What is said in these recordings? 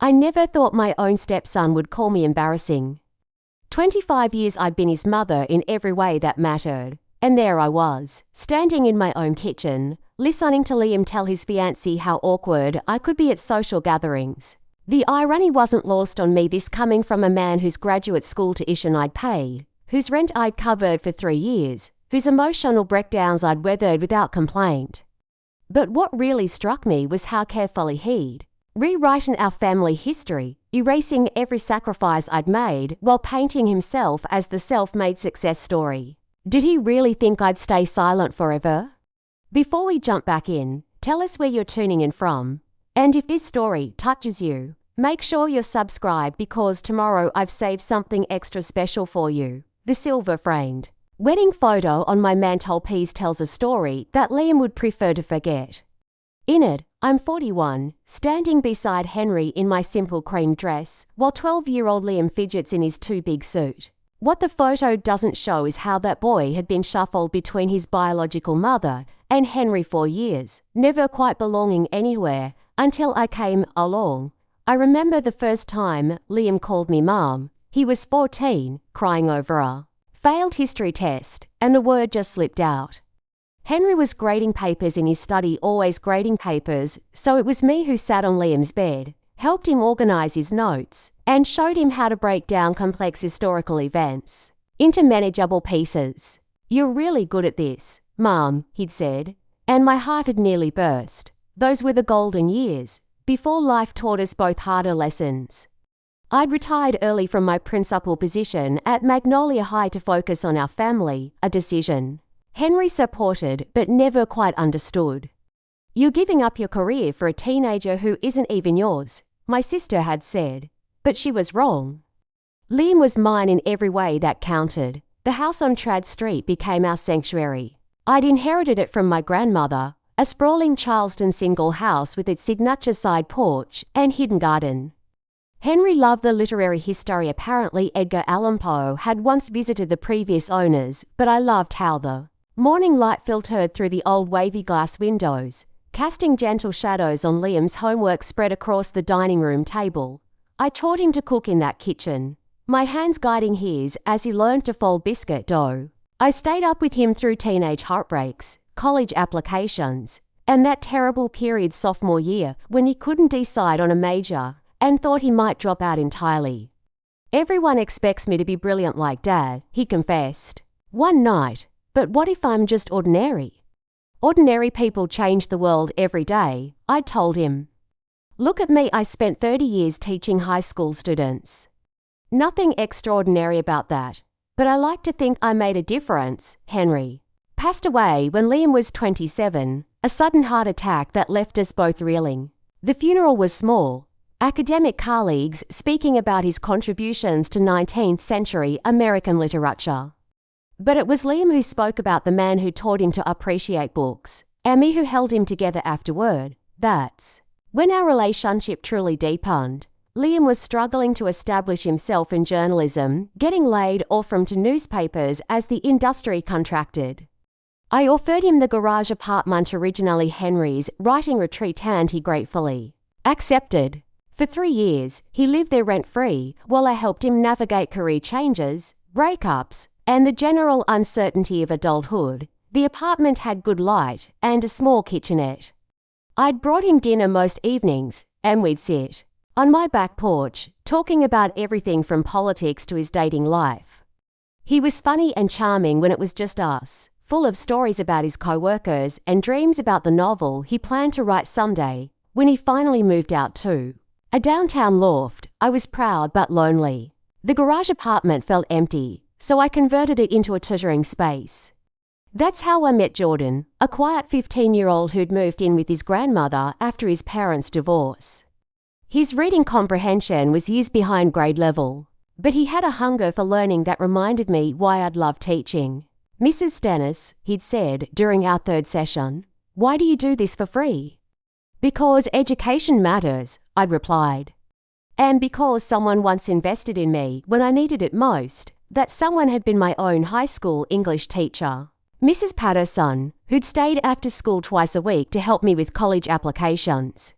I never thought my own stepson would call me embarrassing. 25 years I'd been his mother in every way that mattered. And there I was, standing in my own kitchen, listening to Liam tell his fiancée how awkward I could be at social gatherings. The irony wasn't lost on me, this coming from a man whose graduate school tuition I'd paid, whose rent I'd covered for 3 years, whose emotional breakdowns I'd weathered without complaint. But what really struck me was how carefully he'd rewritten our family history, erasing every sacrifice I'd made while painting himself as the self-made success story. Did he really think I'd stay silent forever? Before we jump back in, tell us where you're tuning in from. And if this story touches you, make sure you're subscribed because tomorrow I've saved something extra special for you. The silver-framed wedding photo on my mantelpiece tells a story that Liam would prefer to forget. In it, I'm 41, standing beside Henry in my simple cream dress, while 12-year-old Liam fidgets in his too big suit. What the photo doesn't show is how that boy had been shuffled between his biological mother and Henry for years, never quite belonging anywhere until I came along. I remember the first time Liam called me Mom. He was 14, crying over a failed history test, and the word just slipped out. Henry was grading papers in his study, always grading papers, so it was me who sat on Liam's bed, helped him organize his notes, and showed him how to break down complex historical events into manageable pieces. "You're really good at this, Mom," he'd said, and my heart had nearly burst. Those were the golden years, before life taught us both harder lessons. I'd retired early from my principal position at Magnolia High to focus on our family, a decision Henry supported but never quite understood. "You're giving up your career for a teenager who isn't even yours," my sister had said. But she was wrong. Liam was mine in every way that counted. The house on Trad Street became our sanctuary. I'd inherited it from my grandmother, a sprawling Charleston single house with its signature side porch and hidden garden. Henry loved the literary history. Apparently Edgar Allan Poe had once visited the previous owners, but I loved how the morning light filtered through the old wavy glass windows, casting gentle shadows on Liam's homework spread across the dining room table. I taught him to cook in that kitchen, my hands guiding his as he learned to fold biscuit dough. I stayed up with him through teenage heartbreaks, college applications, and that terrible period sophomore year when he couldn't decide on a major and thought he might drop out entirely. "Everyone expects me to be brilliant like Dad," he confessed one night, "but what if I'm just ordinary?" "Ordinary people change the world every day," I told him. "Look at me, I spent 30 years teaching high school students. Nothing extraordinary about that, but I like to think I made a difference." Henry passed away when Liam was 27, a sudden heart attack that left us both reeling. The funeral was small, academic colleagues speaking about his contributions to 19th century American literature. But it was Liam who spoke about the man who taught him to appreciate books, and me who held him together afterward. That's when our relationship truly deepened. Liam was struggling to establish himself in journalism, getting laid off from two newspapers as the industry contracted. I offered him the garage apartment, originally Henry's writing retreat, and he gratefully accepted. For 3 years, he lived there rent-free while I helped him navigate career changes, breakups, and the general uncertainty of adulthood. The apartment had good light and a small kitchenette. I'd brought him dinner most evenings, and we'd sit on my back porch, talking about everything from politics to his dating life. He was funny and charming when it was just us, full of stories about his co-workers and dreams about the novel he planned to write someday. When he finally moved out to a downtown loft, I was proud but lonely. The garage apartment felt empty, so I converted it into a tutoring space. That's how I met Jordan, a quiet 15-year-old who'd moved in with his grandmother after his parents' divorce. His reading comprehension was years behind grade level, but he had a hunger for learning that reminded me why I'd loved teaching. "Mrs. Stennis," he'd said during our third session, "why do you do this for free?" "Because education matters," I'd replied. "And because someone once invested in me when I needed it most. That someone had been my own high school English teacher, Mrs. Patterson, who'd stayed after school twice a week to help me with college applications.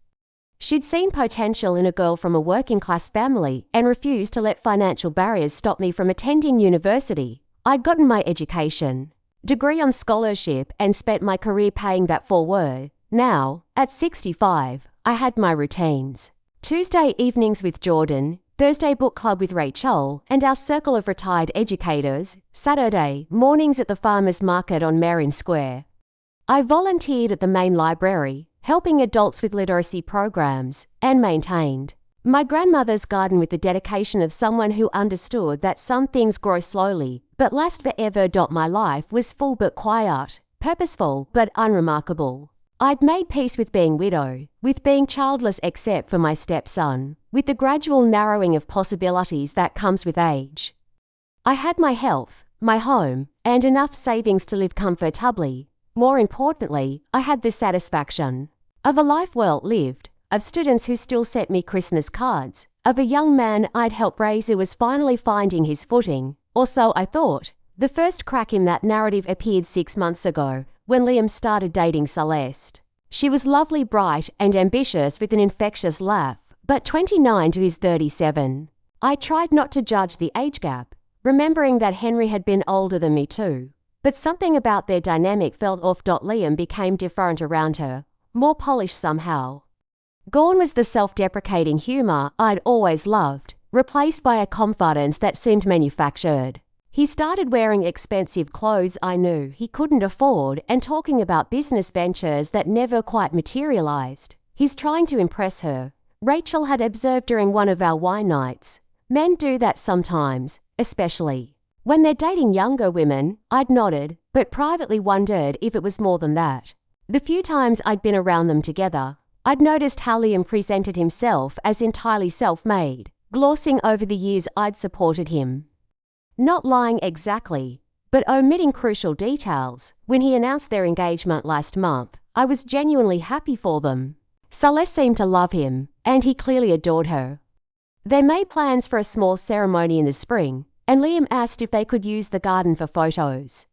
She'd seen potential in a girl from a working-class family and refused to let financial barriers stop me from attending university. I'd gotten my education, degree on scholarship, and spent my career paying that forward. Now, at 65, I had my routines. Tuesday evenings with Jordan, Thursday book club with Rachel and our circle of retired educators, Saturday mornings at the farmers market on Marion Square. I volunteered at the main library, helping adults with literacy programs, and maintained my grandmother's garden with the dedication of someone who understood that some things grow slowly but last forever. My life was full but quiet, purposeful but unremarkable. I'd made peace with being widowed, with being childless except for my stepson, with the gradual narrowing of possibilities that comes with age. I had my health, my home, and enough savings to live comfortably. More importantly, I had the satisfaction of a life well lived, of students who still sent me Christmas cards, of a young man I'd helped raise who was finally finding his footing, or so I thought. The first crack in that narrative appeared 6 months ago, when Liam started dating Celeste. She was lovely, bright, and ambitious with an infectious laugh, but 29 to his 37. I tried not to judge the age gap, remembering that Henry had been older than me too. But something about their dynamic felt off. Liam became different around her, more polished somehow. Gone was the self-deprecating humour I'd always loved, replaced by a confidence that seemed manufactured. He started wearing expensive clothes I knew he couldn't afford and talking about business ventures that never quite materialized. He's trying to impress her, Rachel had observed during one of our wine nights. Men do that sometimes, especially when they're dating younger women. I'd nodded, but privately wondered if it was more than that. The few times I'd been around them together, I'd noticed how Liam presented himself as entirely self-made, glossing over the years I'd supported him. Not lying exactly, but omitting crucial details. When he announced their engagement last month, I was genuinely happy for them. Celeste seemed to love him, and he clearly adored her. They made plans for a small ceremony in the spring, and Liam asked if they could use the garden for photos.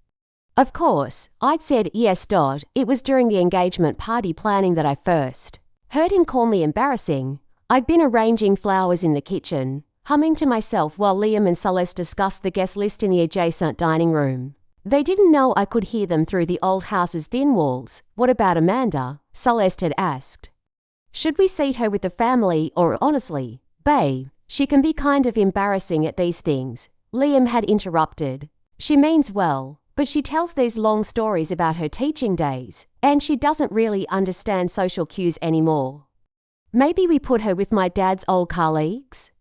Of course, I'd said yes. It was during the engagement party planning that I first heard him call me embarrassing. I'd been arranging flowers in the kitchen, humming to myself while Liam and Celeste discussed the guest list in the adjacent dining room. They didn't know I could hear them through the old house's thin walls. What about Amanda? Celeste had asked. Should we seat her with the family or honestly, babe, she can be kind of embarrassing at these things. Liam had interrupted. She means well, but she tells these long stories about her teaching days, and she doesn't really understand social cues anymore. Maybe we put her with my dad's old colleagues?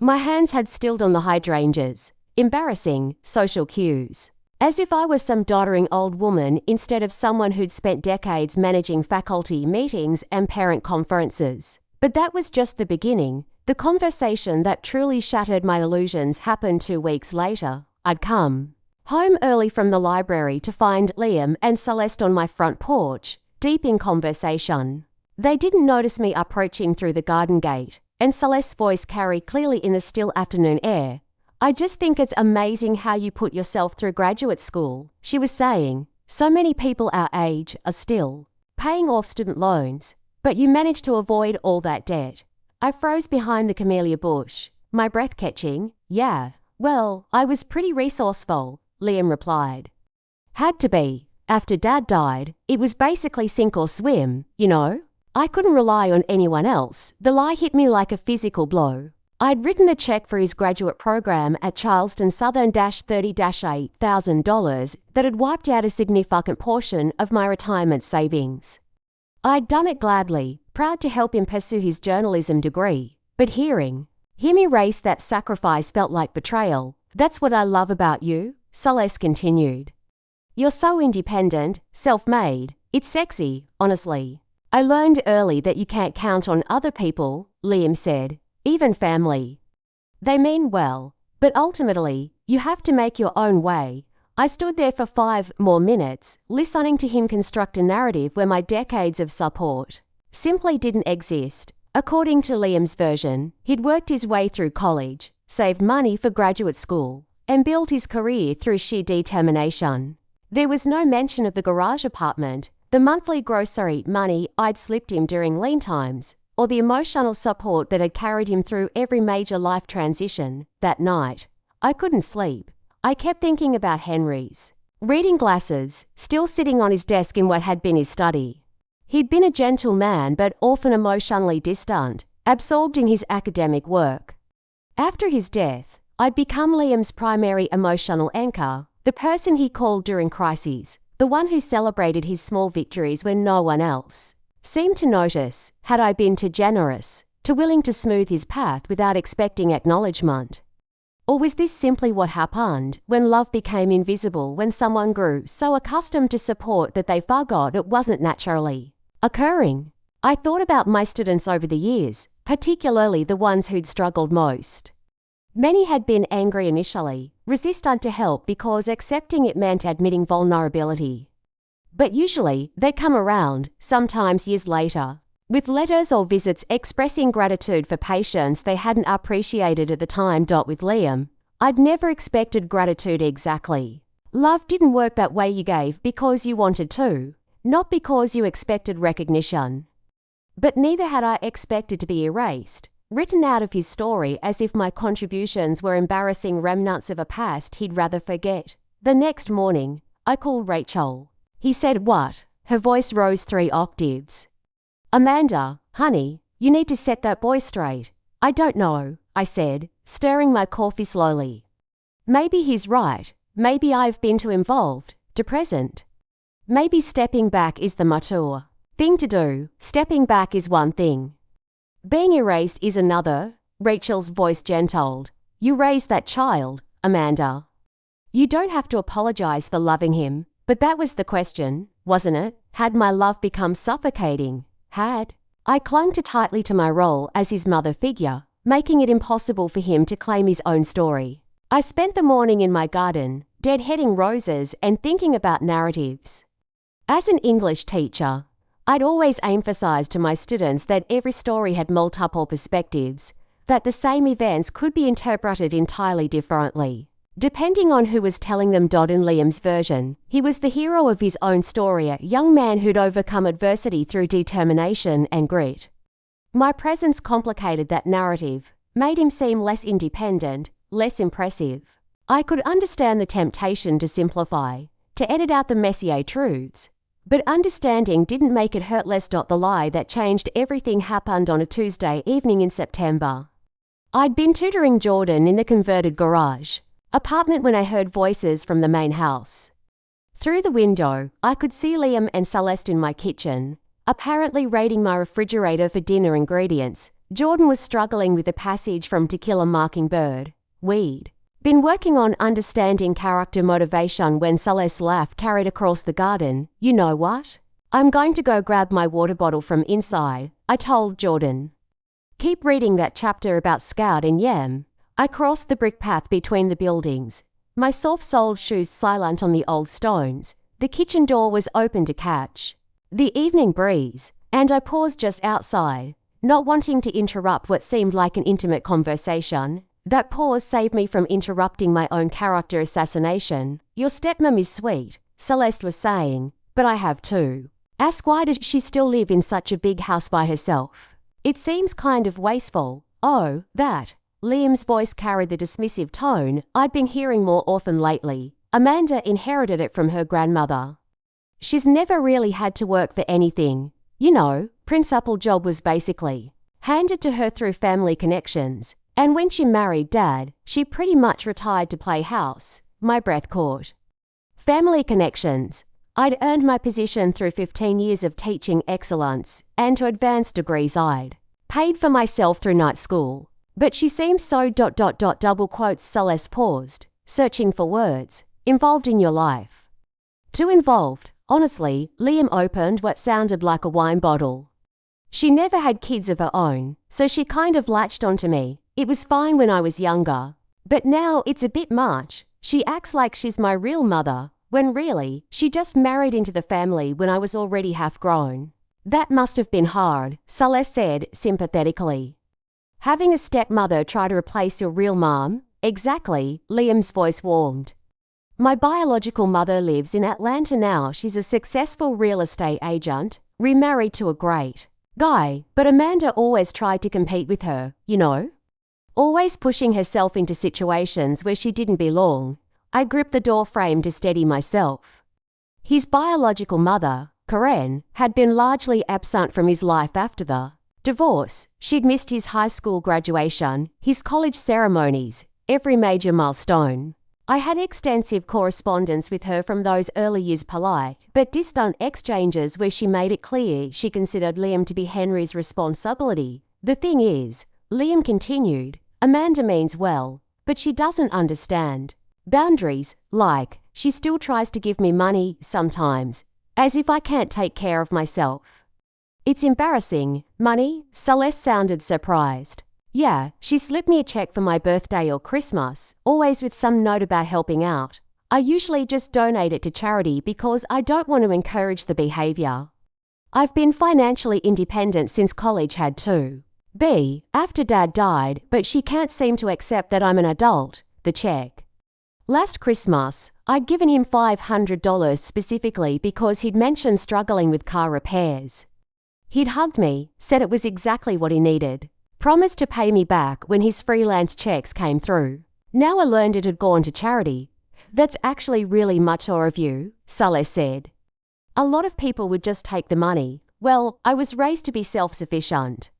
My hands had stilled on the hydrangeas. Embarrassing, social cues. As if I was some doddering old woman instead of someone who'd spent decades managing faculty meetings and parent conferences. But that was just the beginning. The conversation that truly shattered my illusions happened 2 weeks later. I'd come home early from the library to find Liam and Celeste on my front porch, deep in conversation. They didn't notice me approaching through the garden gate, and Celeste's voice carried clearly in the still afternoon air. I just think it's amazing how you put yourself through graduate school, she was saying. So many people our age are still paying off student loans, but you managed to avoid all that debt. I froze behind the camellia bush, my breath catching. Yeah, well, I was pretty resourceful, Liam replied. Had to be. After Dad died, it was basically sink or swim, you know? I couldn't rely on anyone else. The lie hit me like a physical blow. I'd written the check for his graduate program at Charleston Southern $30,000 that had wiped out a significant portion of my retirement savings. I'd done it gladly, proud to help him pursue his journalism degree. But hearing him erase that sacrifice felt like betrayal. That's what I love about you, Celeste continued. You're so independent, self-made. It's sexy, honestly. I learned early that you can't count on other people, Liam said. Even family. They mean well, but ultimately, you have to make your own way. I stood there for 5 more minutes, listening to him construct a narrative where my decades of support simply didn't exist. According to Liam's version, he'd worked his way through college, saved money for graduate school, and built his career through sheer determination. There was no mention of the garage apartment, the monthly grocery money I'd slipped him during lean times, or the emotional support that had carried him through every major life transition. That night, I couldn't sleep. I kept thinking about Henry's reading glasses, still sitting on his desk in what had been his study. He'd been a gentle man but often emotionally distant, absorbed in his academic work. After his death, I'd become Liam's primary emotional anchor, the person he called during crises, the one who celebrated his small victories when no one else seemed to notice. Had I been too generous, too willing to smooth his path without expecting acknowledgement? Or was this simply what happened when love became invisible, when someone grew so accustomed to support that they forgot it wasn't naturally occurring? I thought about my students over the years, particularly the ones who'd struggled most. Many had been angry initially, resistant to help because accepting it meant admitting vulnerability. But usually, they'd come around, sometimes years later, with letters or visits expressing gratitude for patience they hadn't appreciated at the time. With Liam, I'd never expected gratitude exactly. Love didn't work that way. You gave because you wanted to, not because you expected recognition. But neither had I expected to be erased, written out of his story as if my contributions were embarrassing remnants of a past he'd rather forget. The next morning, I called Rachel. He said, "What?" Her voice rose 3 octaves. "Amanda, honey, you need to set that boy straight." "I don't know," I said, stirring my coffee slowly. "Maybe he's right. Maybe I've been too involved, too present. Maybe stepping back is the mature thing to do. Stepping back is one thing. Being erased is another." Rachel's voice gentled. "You raised that child, Amanda. You don't have to apologize for loving him." But that was the question, wasn't it? Had my love become suffocating? Had I clung too tightly to my role as his mother figure, making it impossible for him to claim his own story? I spent the morning in my garden, deadheading roses and thinking about narratives. As an English teacher, I'd always emphasized to my students that every story had multiple perspectives, that the same events could be interpreted entirely differently, depending on who was telling them. In Liam's version, he was the hero of his own story, a young man who'd overcome adversity through determination and grit. My presence complicated that narrative, made him seem less independent, less impressive. I could understand the temptation to simplify, to edit out the messier truths. But understanding didn't make it hurt less. The lie that changed everything happened on a Tuesday evening in September. I'd been tutoring Jordan in the converted garage apartment when I heard voices from the main house. Through the window, I could see Liam and Celeste in my kitchen, apparently raiding my refrigerator for dinner ingredients. Jordan was struggling with the passage from To Kill a Mockingbird. We'd been working on understanding character motivation when Celeste's laugh carried across the garden. "You know what? I'm going to go grab my water bottle from inside," I told Jordan. "Keep reading that chapter about Scout and Yam." I crossed the brick path between the buildings, my soft-soled shoes silent on the old stones. The kitchen door was open to catch the evening breeze, and I paused just outside, not wanting to interrupt what seemed like an intimate conversation. That pause saved me from interrupting my own character assassination. "Your stepmom is sweet," Celeste was saying, "but I have too. Ask why does she still live in such a big house by herself? It seems kind of wasteful." "Oh, that." Liam's voice carried the dismissive tone I'd been hearing more often lately. "Amanda inherited it from her grandmother. She's never really had to work for anything. You know, principal job was basically handed to her through family connections. And when she married Dad, she pretty much retired to play house." My breath caught. Family connections. I'd earned my position through 15 years of teaching excellence, and to advanced degrees I'd paid for myself through night school. "But she seems so ... double quotes." Celeste paused, searching for words. "Involved in your life." "Too involved." Honestly, Liam opened what sounded like a wine bottle. "She never had kids of her own, so she kind of latched onto me. It was fine when I was younger. But now it's a bit much. She acts like she's my real mother, when really, she just married into the family when I was already half grown." "That must have been hard," Celeste said sympathetically. "Having a stepmother try to replace your real mom?" "Exactly," Liam's voice warmed. "My biological mother lives in Atlanta now. She's a successful real estate agent, remarried to a great guy, but Amanda always tried to compete with her, you know? Always pushing herself into situations where she didn't belong. I gripped the door frame to steady myself. His biological mother, Karen, had been largely absent from his life after the divorce. She'd missed his high school graduation, his college ceremonies, every major milestone. I had extensive correspondence with her from those early years, polite but distant exchanges where she made it clear she considered Liam to be Henry's responsibility. The thing is, Liam continued, Amanda means well, but she doesn't understand. Boundaries, like, she still tries to give me money sometimes, as if I can't take care of myself. It's embarrassing. Money? Celeste sounded surprised. Yeah, she slipped me a check for my birthday or Christmas, always with some note about helping out. I usually just donate it to charity because I don't want to encourage the behavior. I've been financially independent since college had to. After Dad died, but she can't seem to accept that I'm an adult. The check. Last Christmas, I'd given him $500 specifically because he'd mentioned struggling with car repairs. He'd hugged me, said it was exactly what he needed, promised to pay me back when his freelance checks came through. Now I learned it had gone to charity. That's actually really mature of you, Saleh said. A lot of people would just take the money. Well, I was raised to be self-sufficient.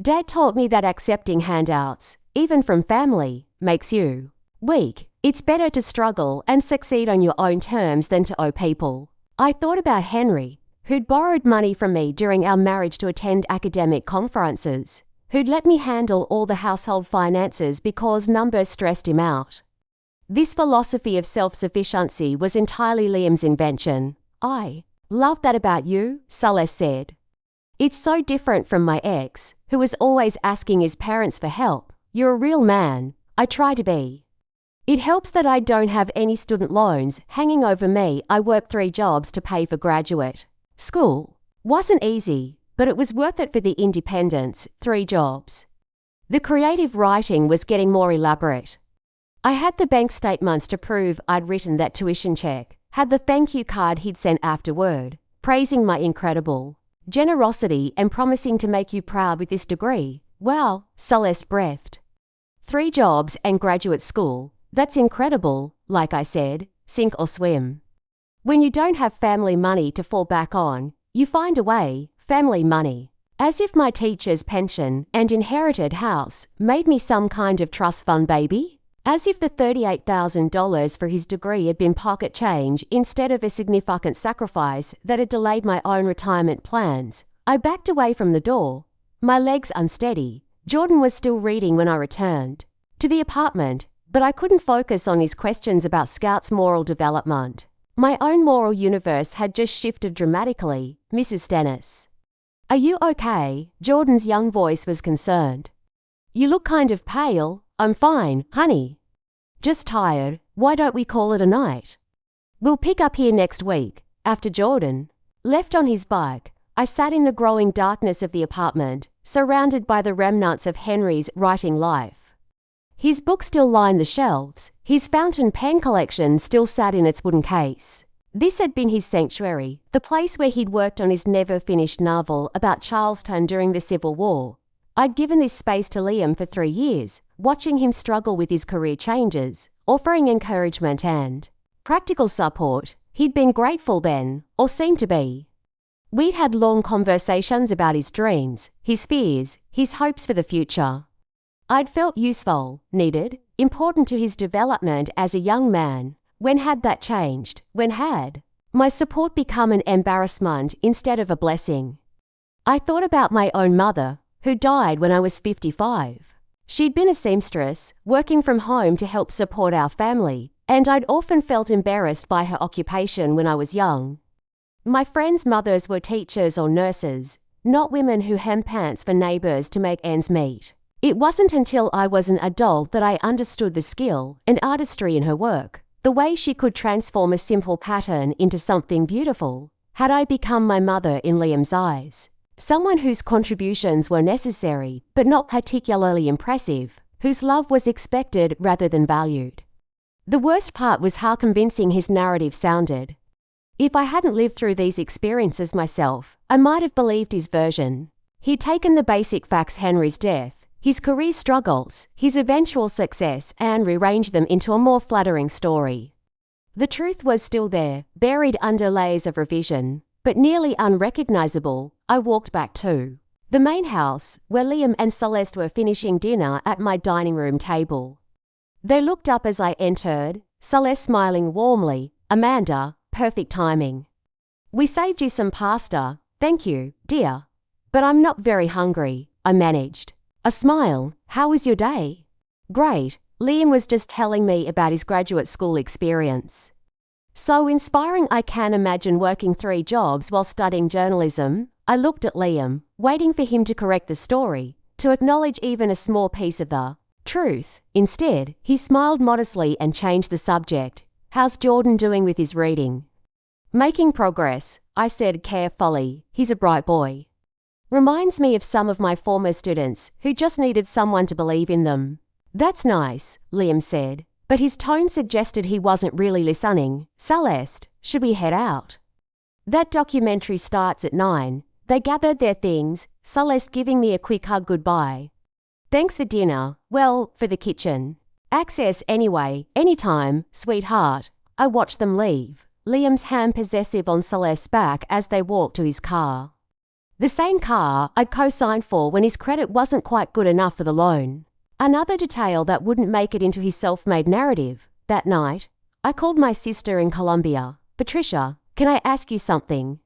Dad taught me that accepting handouts, even from family, makes you weak. It's better to struggle and succeed on your own terms than to owe people. I thought about Henry, who'd borrowed money from me during our marriage to attend academic conferences, who'd let me handle all the household finances because numbers stressed him out. This philosophy of self-sufficiency was entirely Liam's invention. I love that about you, Saleh said. It's so different from my ex, who was always asking his parents for help. You're a real man. I try to be. It helps that I don't have any student loans hanging over me. I worked 3 jobs to pay for graduate school. Wasn't easy, but it was worth it for the independence. 3 jobs. The creative writing was getting more elaborate. I had the bank statements to prove I'd written that tuition check, had the thank you card he'd sent afterward, praising my incredible generosity and promising to make you proud with this degree. Wow, Celeste breathed. 3 jobs and graduate school. That's incredible, like I said, sink or swim. When you don't have family money to fall back on, you find a way, family money. As if my teacher's pension and inherited house made me some kind of trust fund baby. As if the $38,000 for his degree had been pocket change instead of a significant sacrifice that had delayed my own retirement plans. I backed away from the door, my legs unsteady. Jordan was still reading when I returned to the apartment, but I couldn't focus on his questions about Scout's moral development. My own moral universe had just shifted dramatically. Mrs. Stennis. Are you okay? Jordan's young voice was concerned. You look kind of pale. I'm fine, honey. Just tired. Why don't we call it a night? We'll pick up here next week. After Jordan left on his bike, I sat in the growing darkness of the apartment, surrounded by the remnants of Henry's writing life. His books still lined the shelves. His fountain pen collection still sat in its wooden case. This had been his sanctuary, the place where he'd worked on his never-finished novel about Charlestown during the Civil War. I'd given this space to Liam for 3 years, watching him struggle with his career changes, offering encouragement and practical support. He'd been grateful then, or seemed to be. We'd had long conversations about his dreams, his fears, his hopes for the future. I'd felt useful, needed, important to his development as a young man. When had that changed? When had my support become an embarrassment instead of a blessing? I thought about my own mother, who died when I was 55. She'd been a seamstress, working from home to help support our family, and I'd often felt embarrassed by her occupation when I was young. My friends' mothers were teachers or nurses, not women who hem pants for neighbours to make ends meet. It wasn't until I was an adult that I understood the skill and artistry in her work, the way she could transform a simple pattern into something beautiful. Had I become my mother in Liam's eyes? Someone whose contributions were necessary, but not particularly impressive, whose love was expected rather than valued. The worst part was how convincing his narrative sounded. If I hadn't lived through these experiences myself, I might have believed his version. He'd taken the basic facts: Henry's death, his career struggles, his eventual success, and rearranged them into a more flattering story. The truth was still there, buried under layers of revision, but nearly unrecognizable. I walked back to the main house, where Liam and Celeste were finishing dinner at my dining room table. They looked up as I entered, Celeste smiling warmly. "Amanda, perfect timing. We saved you some pasta, thank you, dear. But I'm not very hungry," I managed. A smile. "How was your day?" "Great. Liam was just telling me about his graduate school experience. So inspiring. I can imagine working 3 jobs while studying journalism." I looked at Liam, waiting for him to correct the story, to acknowledge even a small piece of the truth. Instead, he smiled modestly and changed the subject. "How's Jordan doing with his reading?" "Making progress," I said carefully. "He's a bright boy. Reminds me of some of my former students who just needed someone to believe in them." "That's nice," Liam said, but his tone suggested he wasn't really listening. "Celeste, should we head out? That documentary starts at 9. They gathered their things, Celeste giving me a quick hug goodbye. "Thanks for dinner. Well, for the kitchen. Access anyway, anytime, sweetheart." I watched them leave, Liam's hand possessive on Celeste's back as they walked to his car. The same car I'd co-signed for when his credit wasn't quite good enough for the loan. Another detail that wouldn't make it into his self-made narrative. That night, I called my sister in Colombia. "Patricia, can I ask you something?"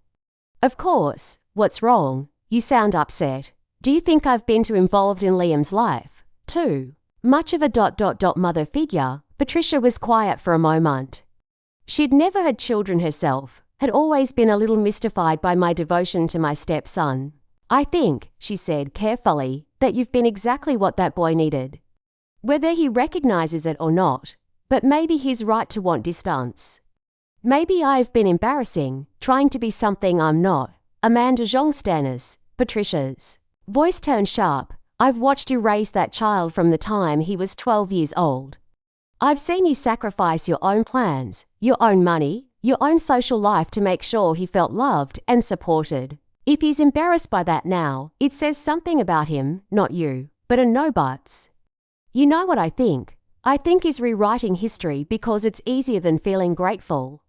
"Of course. What's wrong? You sound upset. Do you think I've been too involved in Liam's life? Too much of a mother figure?" Patricia was quiet for a moment. She'd never had children herself, had always been a little mystified by my devotion to my stepson. "I think," she said carefully, "that you've been exactly what that boy needed. Whether he recognizes it or not, but maybe he's right to want distance. Maybe I've been embarrassing, trying to be something I'm not." Amanda Jongstanis, Patricia's voice turned sharp. "I've watched you raise that child from the time he was 12 years old. I've seen you sacrifice your own plans, your own money, your own social life to make sure he felt loved and supported. If he's embarrassed by that now, it says something about him, not you, but a no buts. You know what I think? I think he's rewriting history because it's easier than feeling grateful.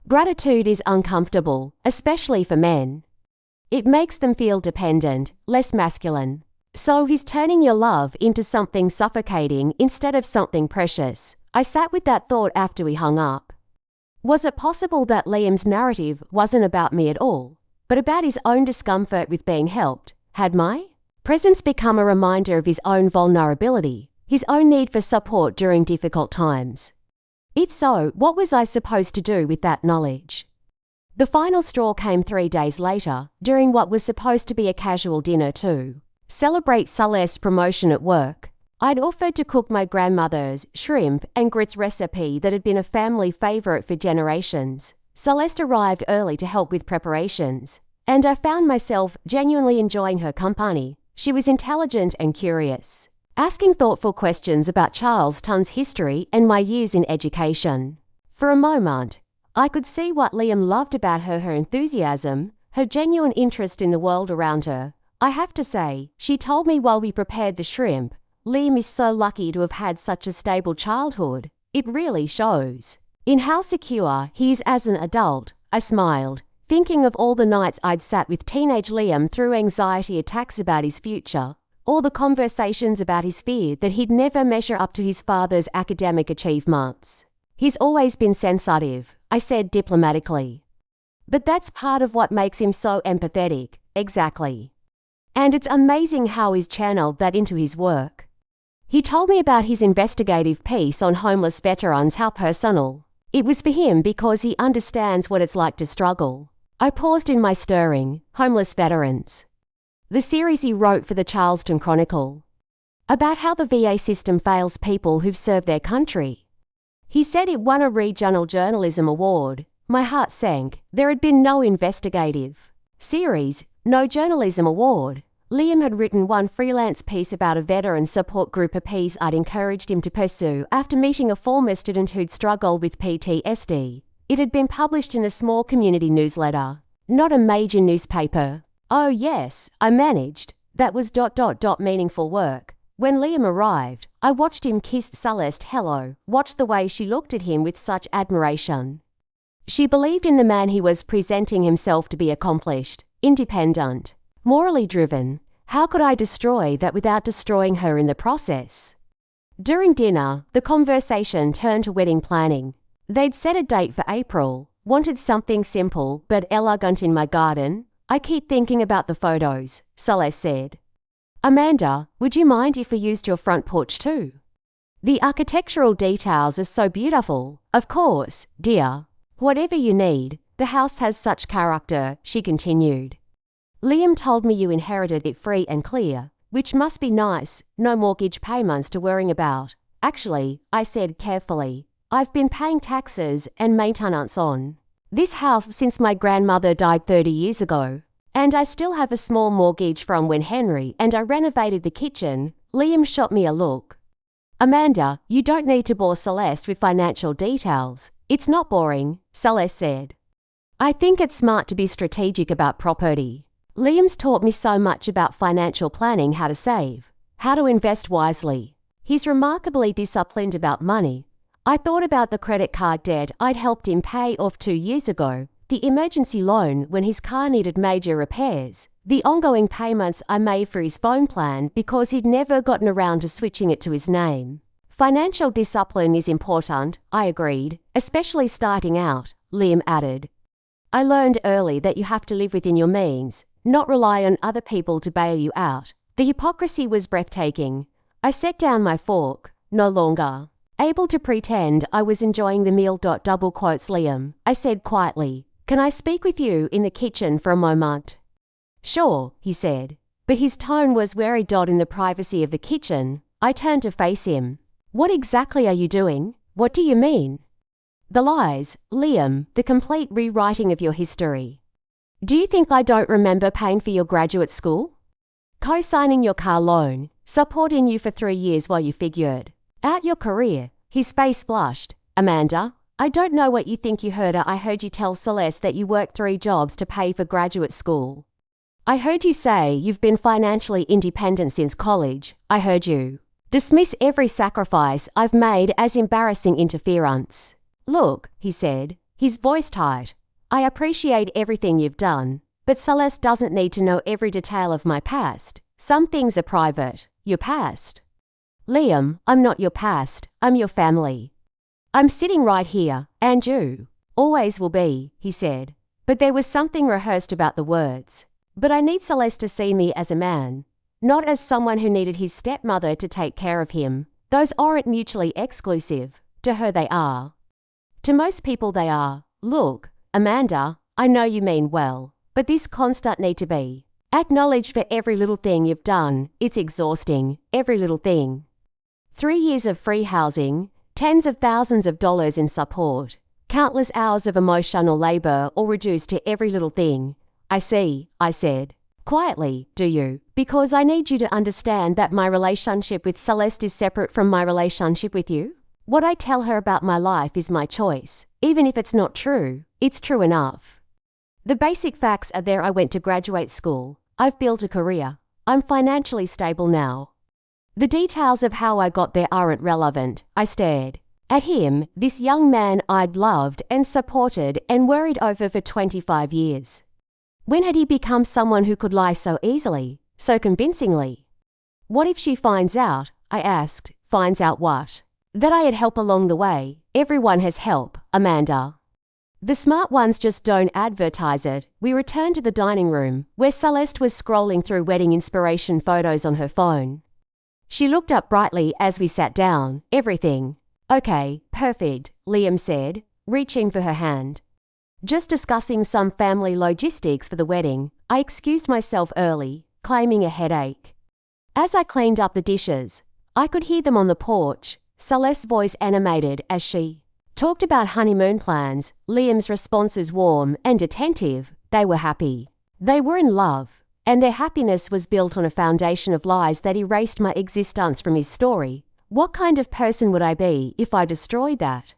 Gratitude is uncomfortable, especially for men. It makes them feel dependent, less masculine. So he's turning your love into something suffocating instead of something precious." I sat with that thought after we hung up. Was it possible that Liam's narrative wasn't about me at all, but about his own discomfort with being helped? Had my presence become a reminder of his own vulnerability, his own need for support during difficult times? If so, what was I supposed to do with that knowledge? The final straw came 3 days later, during what was supposed to be a casual dinner to celebrate Celeste's promotion at work. I'd offered to cook my grandmother's shrimp and grits recipe that had been a family favorite for generations. Celeste arrived early to help with preparations, and I found myself genuinely enjoying her company. She was intelligent and curious, asking thoughtful questions about Charleston's history and my years in education. For a moment, I could see what Liam loved about her enthusiasm, her genuine interest in the world around her. I have to say, she told me while we prepared the shrimp, "Liam is so lucky to have had such a stable childhood. It really shows in how secure he is as an adult." I smiled, thinking of all the nights I'd sat with teenage Liam through anxiety attacks about his future, all the conversations about his fear that he'd never measure up to his father's academic achievements. "He's always been sensitive," I said diplomatically. "But that's part of what makes him so empathetic." "Exactly. And it's amazing how he's channeled that into his work." He told me about his investigative piece on homeless veterans, how personal it was for him because he understands what it's like to struggle. I paused in my stirring. Homeless veterans. The series he wrote for the Charleston Chronicle, about how the VA system fails people who've served their country. He said it won a regional journalism award. My heart sank. There had been no investigative series, no journalism award. Liam had written one freelance piece about a veteran support group, a piece I'd encouraged him to pursue after meeting a former student who'd struggled with PTSD. It had been published in a small community newsletter, not a major newspaper. Oh yes, I managed. That was ... meaningful work. When Liam arrived, I watched him kiss Celeste hello, watched the way she looked at him with such admiration. She believed in the man he was presenting himself to be: accomplished, independent, morally driven. How could I destroy that without destroying her in the process? During dinner, the conversation turned to wedding planning. They'd set a date for April, wanted something simple but elegant in my garden. I keep thinking about the photos, Celeste said. Amanda, would you mind if we used your front porch too? The architectural details are so beautiful. Of course, dear. Whatever you need, the house has such character, she continued. Liam told me you inherited it free and clear, which must be nice, no mortgage payments to worry about. Actually, I said carefully, I've been paying taxes and maintenance on this house since my grandmother died 30 years ago. And I still have a small mortgage from when Henry and I renovated the kitchen. Liam shot me a look. Amanda, you don't need to bore Celeste with financial details. It's not boring, Celeste said. I think it's smart to be strategic about property. Liam's taught me so much about financial planning, how to save, how to invest wisely. He's remarkably disciplined about money. I thought about the credit card debt I'd helped him pay off 2 years ago, the emergency loan when his car needed major repairs, the ongoing payments I made for his phone plan because he'd never gotten around to switching it to his name. Financial discipline is important, I agreed, especially starting out, Liam added. I learned early that you have to live within your means, not rely on other people to bail you out. The hypocrisy was breathtaking. I set down my fork, no longer able to pretend I was enjoying the meal. Double quotes Liam, I said quietly. Can I speak with you in the kitchen for a moment? Sure, he said, but his tone was wary. In the privacy of the kitchen, I turned to face him. What exactly are you doing? What do you mean? The lies, Liam, the complete rewriting of your history. Do you think I don't remember paying for your graduate school? Co-signing your car loan, supporting you for 3 years while you figured out your career. His face blushed. Amanda, I don't know what you think you heard. I heard you tell Celeste that you worked 3 jobs to pay for graduate school. I heard you say you've been financially independent since college. I heard you dismiss every sacrifice I've made as embarrassing interference. Look, he said, his voice tight. I appreciate everything you've done, but Celeste doesn't need to know every detail of my past. Some things are private. Your past. Liam, I'm not your past. I'm your family. I'm sitting right here, and you always will be, he said. But there was something rehearsed about the words. But I need Celeste to see me as a man, not as someone who needed his stepmother to take care of him. Those aren't mutually exclusive. To her they are. To most people they are. Look, Amanda, I know you mean well, but this constant need to be acknowledged for every little thing you've done, it's exhausting, every little thing. 3 years of free housing, tens of thousands of dollars in support, countless hours of emotional labor all reduced to every little thing. I see, I said. Quietly, do you? Because I need you to understand that my relationship with Celeste is separate from my relationship with you. What I tell her about my life is my choice. Even if it's not true, it's true enough. The basic facts are there. I went to graduate school. I've built a career. I'm financially stable now. The details of how I got there aren't relevant. I stared at him, this young man I'd loved and supported and worried over for 25 years. When had he become someone who could lie so easily, so convincingly? What if she finds out? I asked. Finds out what? That I had help along the way. Everyone has help, Amanda. The smart ones just don't advertise it. We returned to the dining room, where Celeste was scrolling through wedding inspiration photos on her phone. She looked up brightly as we sat down. Everything. Okay, perfect, Liam said, reaching for her hand. Just discussing some family logistics for the wedding. I excused myself early, claiming a headache. As I cleaned up the dishes, I could hear them on the porch, Celeste's voice animated as she talked about honeymoon plans, Liam's responses warm and attentive. They were happy. They were in love, and their happiness was built on a foundation of lies that erased my existence from his story. What kind of person would I be if I destroyed that?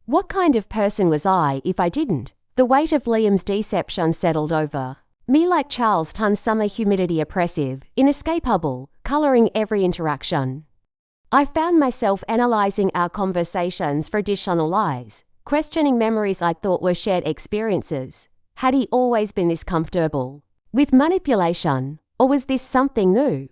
What kind of person was I if I didn't? The weight of Liam's deception settled over Me like Charles Ton summer humidity oppressive, inescapable, colouring every interaction. I found myself analysing our conversations for additional lies, questioning memories I thought were shared experiences. Had he always been this comfortable with manipulation, or was this something new?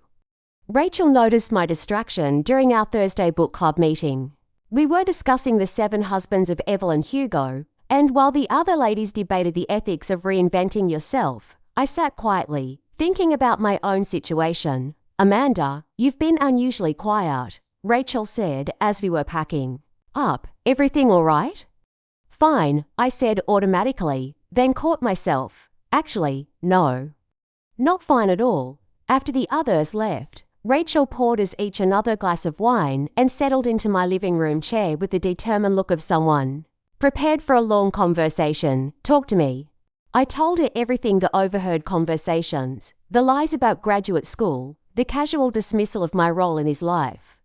Rachel noticed my distraction during our Thursday book club meeting. We were discussing The Seven Husbands of Evelyn Hugo, and while the other ladies debated the ethics of reinventing yourself, I sat quietly, thinking about my own situation. Amanda, you've been unusually quiet, Rachel said as we were packing up. Everything all right? Fine, I said automatically, then caught myself. Actually, no. Not fine at all. After the others left, Rachel poured us each another glass of wine and settled into my living room chair with the determined look of someone prepared for a long conversation. Talk to me. I told her everything: the overheard conversations, the lies about graduate school, the casual dismissal of my role in his life.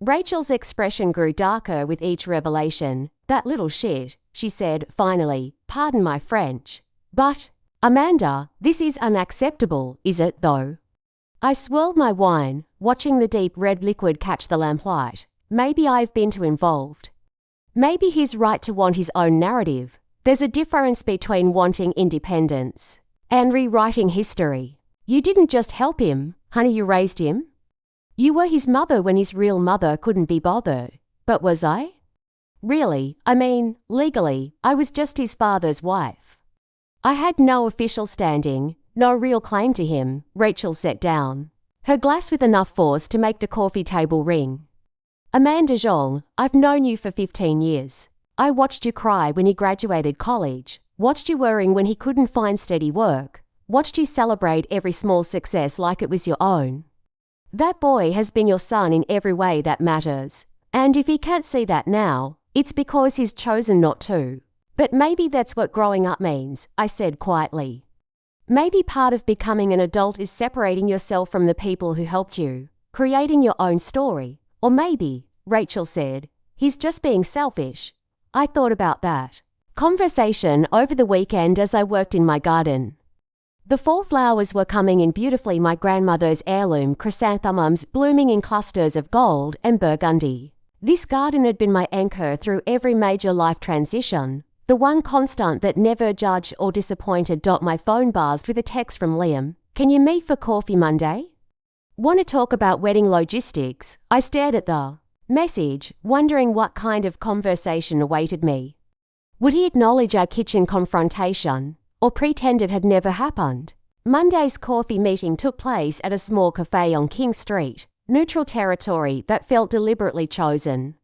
Rachel's expression grew darker with each revelation. That little shit, she said, finally. Pardon my French. But, Amanda, this is unacceptable, is it, though? I swirled my wine, watching the deep red liquid catch the lamplight. Maybe I've been too involved. Maybe he's right to want his own narrative. There's a difference between wanting independence and rewriting history. You didn't just help him, honey, you raised him. You were his mother when his real mother couldn't be bothered. But was I? Really, I mean, legally, I was just his father's wife. I had no official standing, no real claim to him. Rachel sat down, her glass with enough force to make the coffee table ring. Amanda Zhong, I've known you for 15 years. I watched you cry when he graduated college, watched you worrying when he couldn't find steady work, watched you celebrate every small success like it was your own. That boy has been your son in every way that matters. And if he can't see that now, it's because he's chosen not to. But maybe that's what growing up means, I said quietly. Maybe part of becoming an adult is separating yourself from the people who helped you, creating your own story. Or maybe, Rachel said, he's just being selfish. I thought about that conversation over the weekend as I worked in my garden. The fall flowers were coming in beautifully, my grandmother's heirloom chrysanthemums blooming in clusters of gold and burgundy. This garden had been my anchor through every major life transition, the one constant that never judged or disappointed. My phone buzzed with a text from Liam. Can you meet for coffee Monday? Want to talk about wedding logistics? I stared at the message, wondering what kind of conversation awaited me. Would he acknowledge our kitchen confrontation, or pretend it had never happened? Monday's coffee meeting took place at a small cafe on King Street, neutral territory that felt deliberately chosen.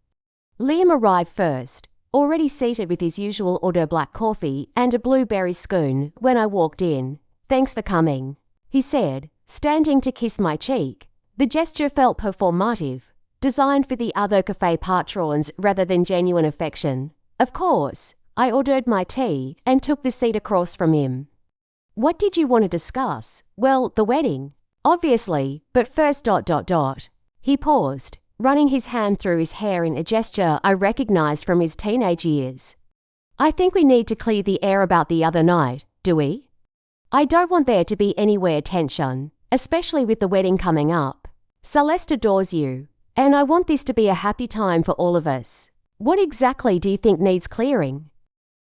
Liam arrived first, already seated with his usual order black coffee and a blueberry scone when I walked in. Thanks for coming, he said, standing to kiss my cheek. The gesture felt performative, designed for the other cafe patrons rather than genuine affection. Of course, I ordered my tea and took the seat across from him. What did you want to discuss? Well, the wedding. Obviously, but first ... He paused, running his hand through his hair in a gesture I recognized from his teenage years. I think we need to clear the air about the other night, do we? I don't want there to be anywhere tension, especially with the wedding coming up. Celeste adores you, and I want this to be a happy time for all of us. What exactly do you think needs clearing?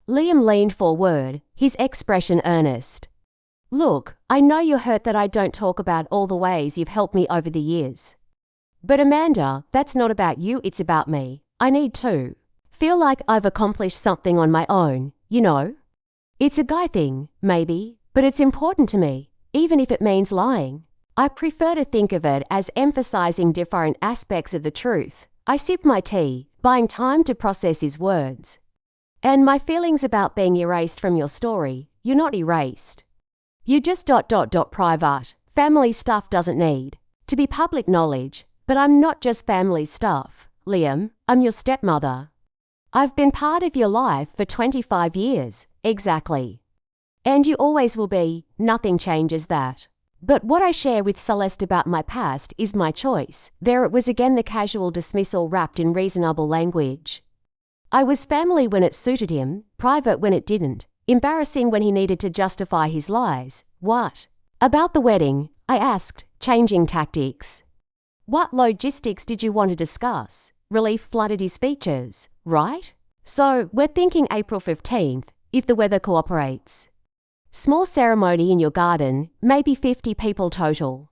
Liam leaned forward, his expression earnest. Look, I know you're hurt that I don't talk about all the ways you've helped me over the years. But Amanda, that's not about you, it's about me. I need to feel like I've accomplished something on my own, you know? It's a guy thing, maybe, but it's important to me, even if it means lying. I prefer to think of it as emphasizing different aspects of the truth. I sipped my tea, buying time to process his words. And my feelings about being erased from your story, you're not erased. You just ... private. Family stuff doesn't need to be public knowledge, but I'm not just family stuff, Liam, I'm your stepmother. I've been part of your life for 25 years, exactly. And you always will be, nothing changes that. But what I share with Celeste about my past is my choice. There it was again, the casual dismissal wrapped in reasonable language. I was family when it suited him, private when it didn't, embarrassing when he needed to justify his lies, What? About the wedding, I asked, changing tactics. What logistics did you want to discuss? Relief flooded his features, right? So, we're thinking April 15th, if the weather cooperates. Small ceremony in your garden, maybe 50 people total.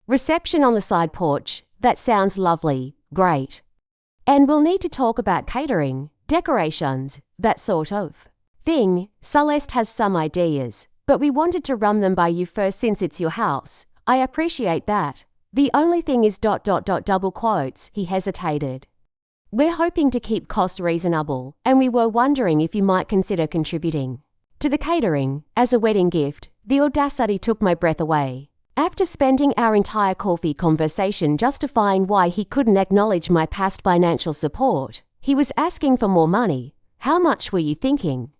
Reception on the side porch, that sounds lovely, great. And we'll need to talk about catering, decorations, that sort of thing. Celeste has some ideas, but we wanted to run them by you first since it's your house. I appreciate that. The only thing is ... double quotes, he hesitated. We're hoping to keep costs reasonable, and we were wondering if you might consider contributing to the catering as a wedding gift. The audacity took my breath away. After spending our entire coffee conversation justifying why he couldn't acknowledge my past financial support, he was asking for more money. How much were you thinking?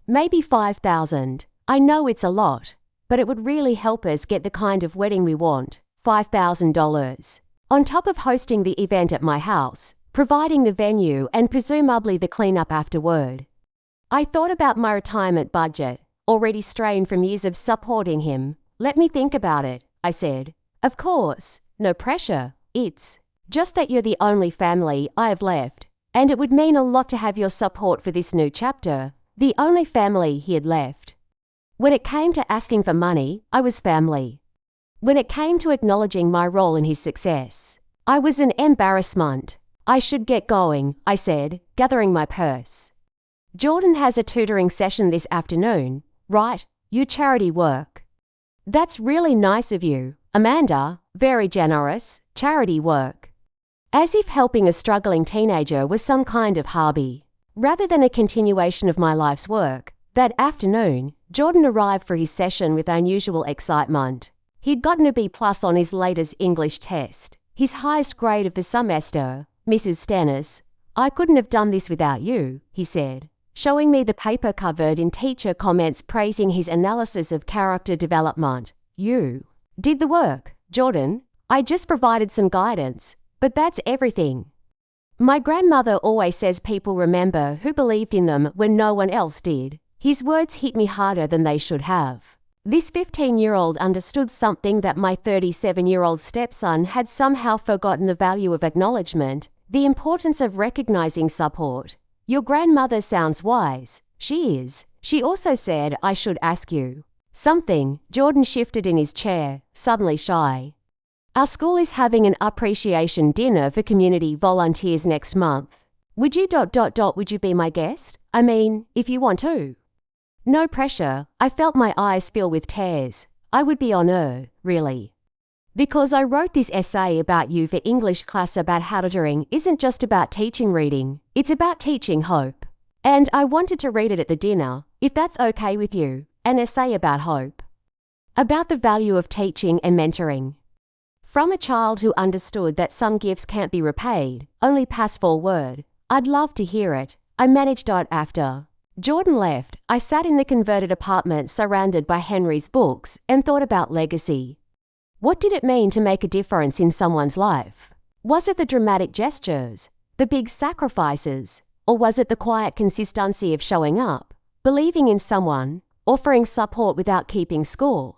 Maybe $5,000. I know it's a lot, but it would really help us get the kind of wedding we want. $5,000. On top of hosting the event at my house, providing the venue and presumably the cleanup afterward. I thought about my retirement budget, already strained from years of supporting him. Let me think about it, I said. Of course, no pressure. It's just that you're the only family I have left, and it would mean a lot to have your support for this new chapter. The only family he had left. When it came to asking for money, I was family. When it came to acknowledging my role in his success, I was an embarrassment. I should get going, I said, gathering my purse. Jordan has a tutoring session this afternoon, right? You charity work. That's really nice of you, Amanda. Very generous. Charity work. As if helping a struggling teenager was some kind of hobby, rather than a continuation of my life's work. That afternoon, Jordan arrived for his session with unusual excitement. He'd gotten a B+ on his latest English test, his highest grade of the semester. Mrs. Stennis, I couldn't have done this without you, he said, showing me the paper covered in teacher comments praising his analysis of character development. You did the work, Jordan. I just provided some guidance, but that's everything. My grandmother always says people remember who believed in them when no one else did. His words hit me harder than they should have. This 15-year-old understood something that my 37-year-old stepson had somehow forgotten: the value of acknowledgement, the importance of recognizing support. Your grandmother sounds wise. She is. She also said I should ask you something. Jordan shifted in his chair, suddenly shy. Our school is having an appreciation dinner for community volunteers next month. Would you ... would you be my guest? I mean, if you want to. No pressure. I felt my eyes fill with tears. I would be honored, really. Because I wrote this essay about you for English class about how tutoring isn't just about teaching reading, it's about teaching hope. And I wanted to read it at the dinner, if that's okay with you, an essay about hope. About the value of teaching and mentoring. From a child who understood that some gifts can't be repaid, only pass forward. I'd love to hear it. I managed it after Jordan left. I sat in the converted apartment surrounded by Henry's books and thought about legacy. What did it mean to make a difference in someone's life? Was it the dramatic gestures, the big sacrifices, or was it the quiet consistency of showing up, believing in someone, offering support without keeping score?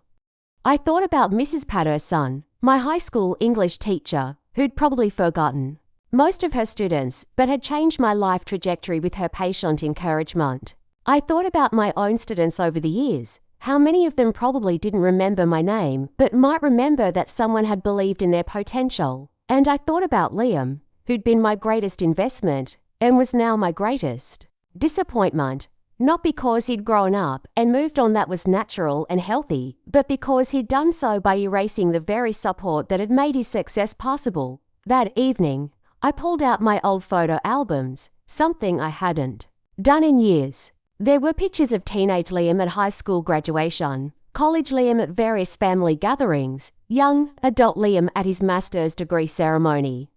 I thought about Mrs. Patterson, my high school English teacher, who'd probably forgotten most of her students, but had changed my life trajectory with her patient encouragement. I thought about my own students over the years, how many of them probably didn't remember my name, but might remember that someone had believed in their potential. And I thought about Liam, who'd been my greatest investment, and was now my greatest disappointment. Not because he'd grown up and moved on, that was natural and healthy, but because he'd done so by erasing the very support that had made his success possible. That evening, I pulled out my old photo albums, something I hadn't done in years. There were pictures of teenage Liam at high school graduation, college Liam at various family gatherings, young adult Liam at his master's degree ceremony.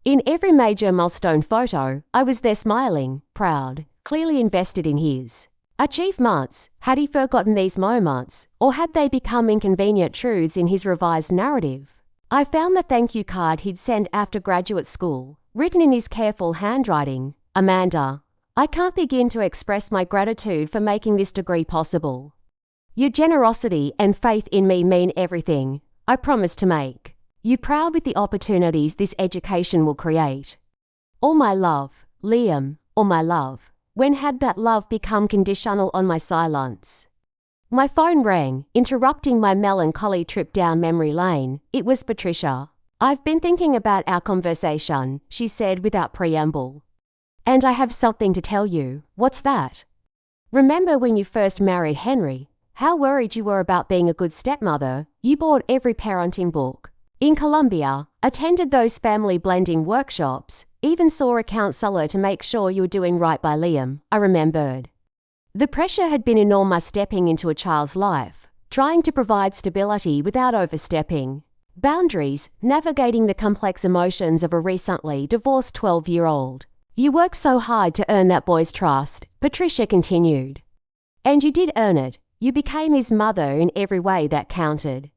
In every major milestone photo, I was there smiling, proud, clearly invested in his achievements. Had he forgotten these moments, or had they become inconvenient truths in his revised narrative? I found the thank you card he'd sent after graduate school, written in his careful handwriting. Amanda, I can't begin to express my gratitude for making this degree possible. Your generosity and faith in me mean everything. I promise to make you proud with the opportunities this education will create. All my love, Liam, all my love. When had that love become conditional on my silence? My phone rang, interrupting my melancholy trip down memory lane. It was Patricia. I've been thinking about our conversation, she said without preamble. And I have something to tell you. What's that? Remember when you first married Henry? How worried you were about being a good stepmother? You bought every parenting book in Colombia, attended those family blending workshops, even saw a counselor to make sure you were doing right by Liam, I remembered. The pressure had been enormous stepping into a child's life, trying to provide stability without overstepping boundaries, navigating the complex emotions of a recently divorced 12-year-old. You worked so hard to earn that boy's trust, Patricia continued. And you did earn it. You became his mother in every way that counted.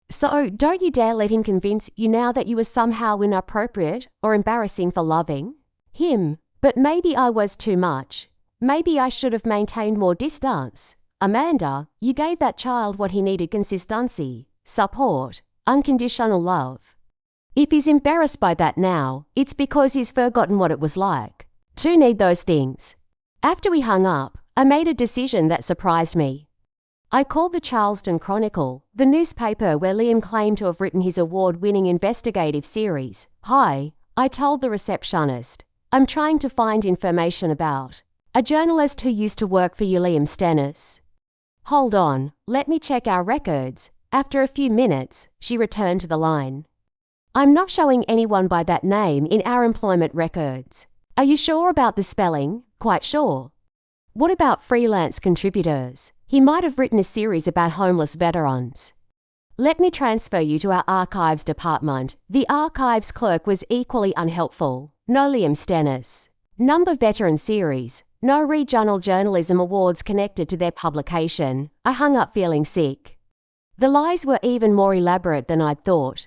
So don't you dare let him convince you now that you were somehow inappropriate or embarrassing for loving him. But maybe I was too much. Maybe I should have maintained more distance. Amanda, you gave that child what he needed: consistency, support, unconditional love. If he's embarrassed by that now, it's because he's forgotten what it was like to need those things. After we hung up, I made a decision that surprised me. I called the Charleston Chronicle, the newspaper where Liam claimed to have written his award-winning investigative series. Hi, I told the receptionist. I'm trying to find information about a journalist who used to work for you, Liam Stennis. Hold on, let me check our records. After a few minutes, she returned to the line. I'm not showing anyone by that name in our employment records. Are you sure about the spelling? Quite sure. What about freelance contributors? He might have written a series about homeless veterans. Let me transfer you to our archives department. The archives clerk was equally unhelpful. No Liam Stennis. Number veteran series. No regional journalism awards connected to their publication. I hung up feeling sick. The lies were even more elaborate than I'd thought.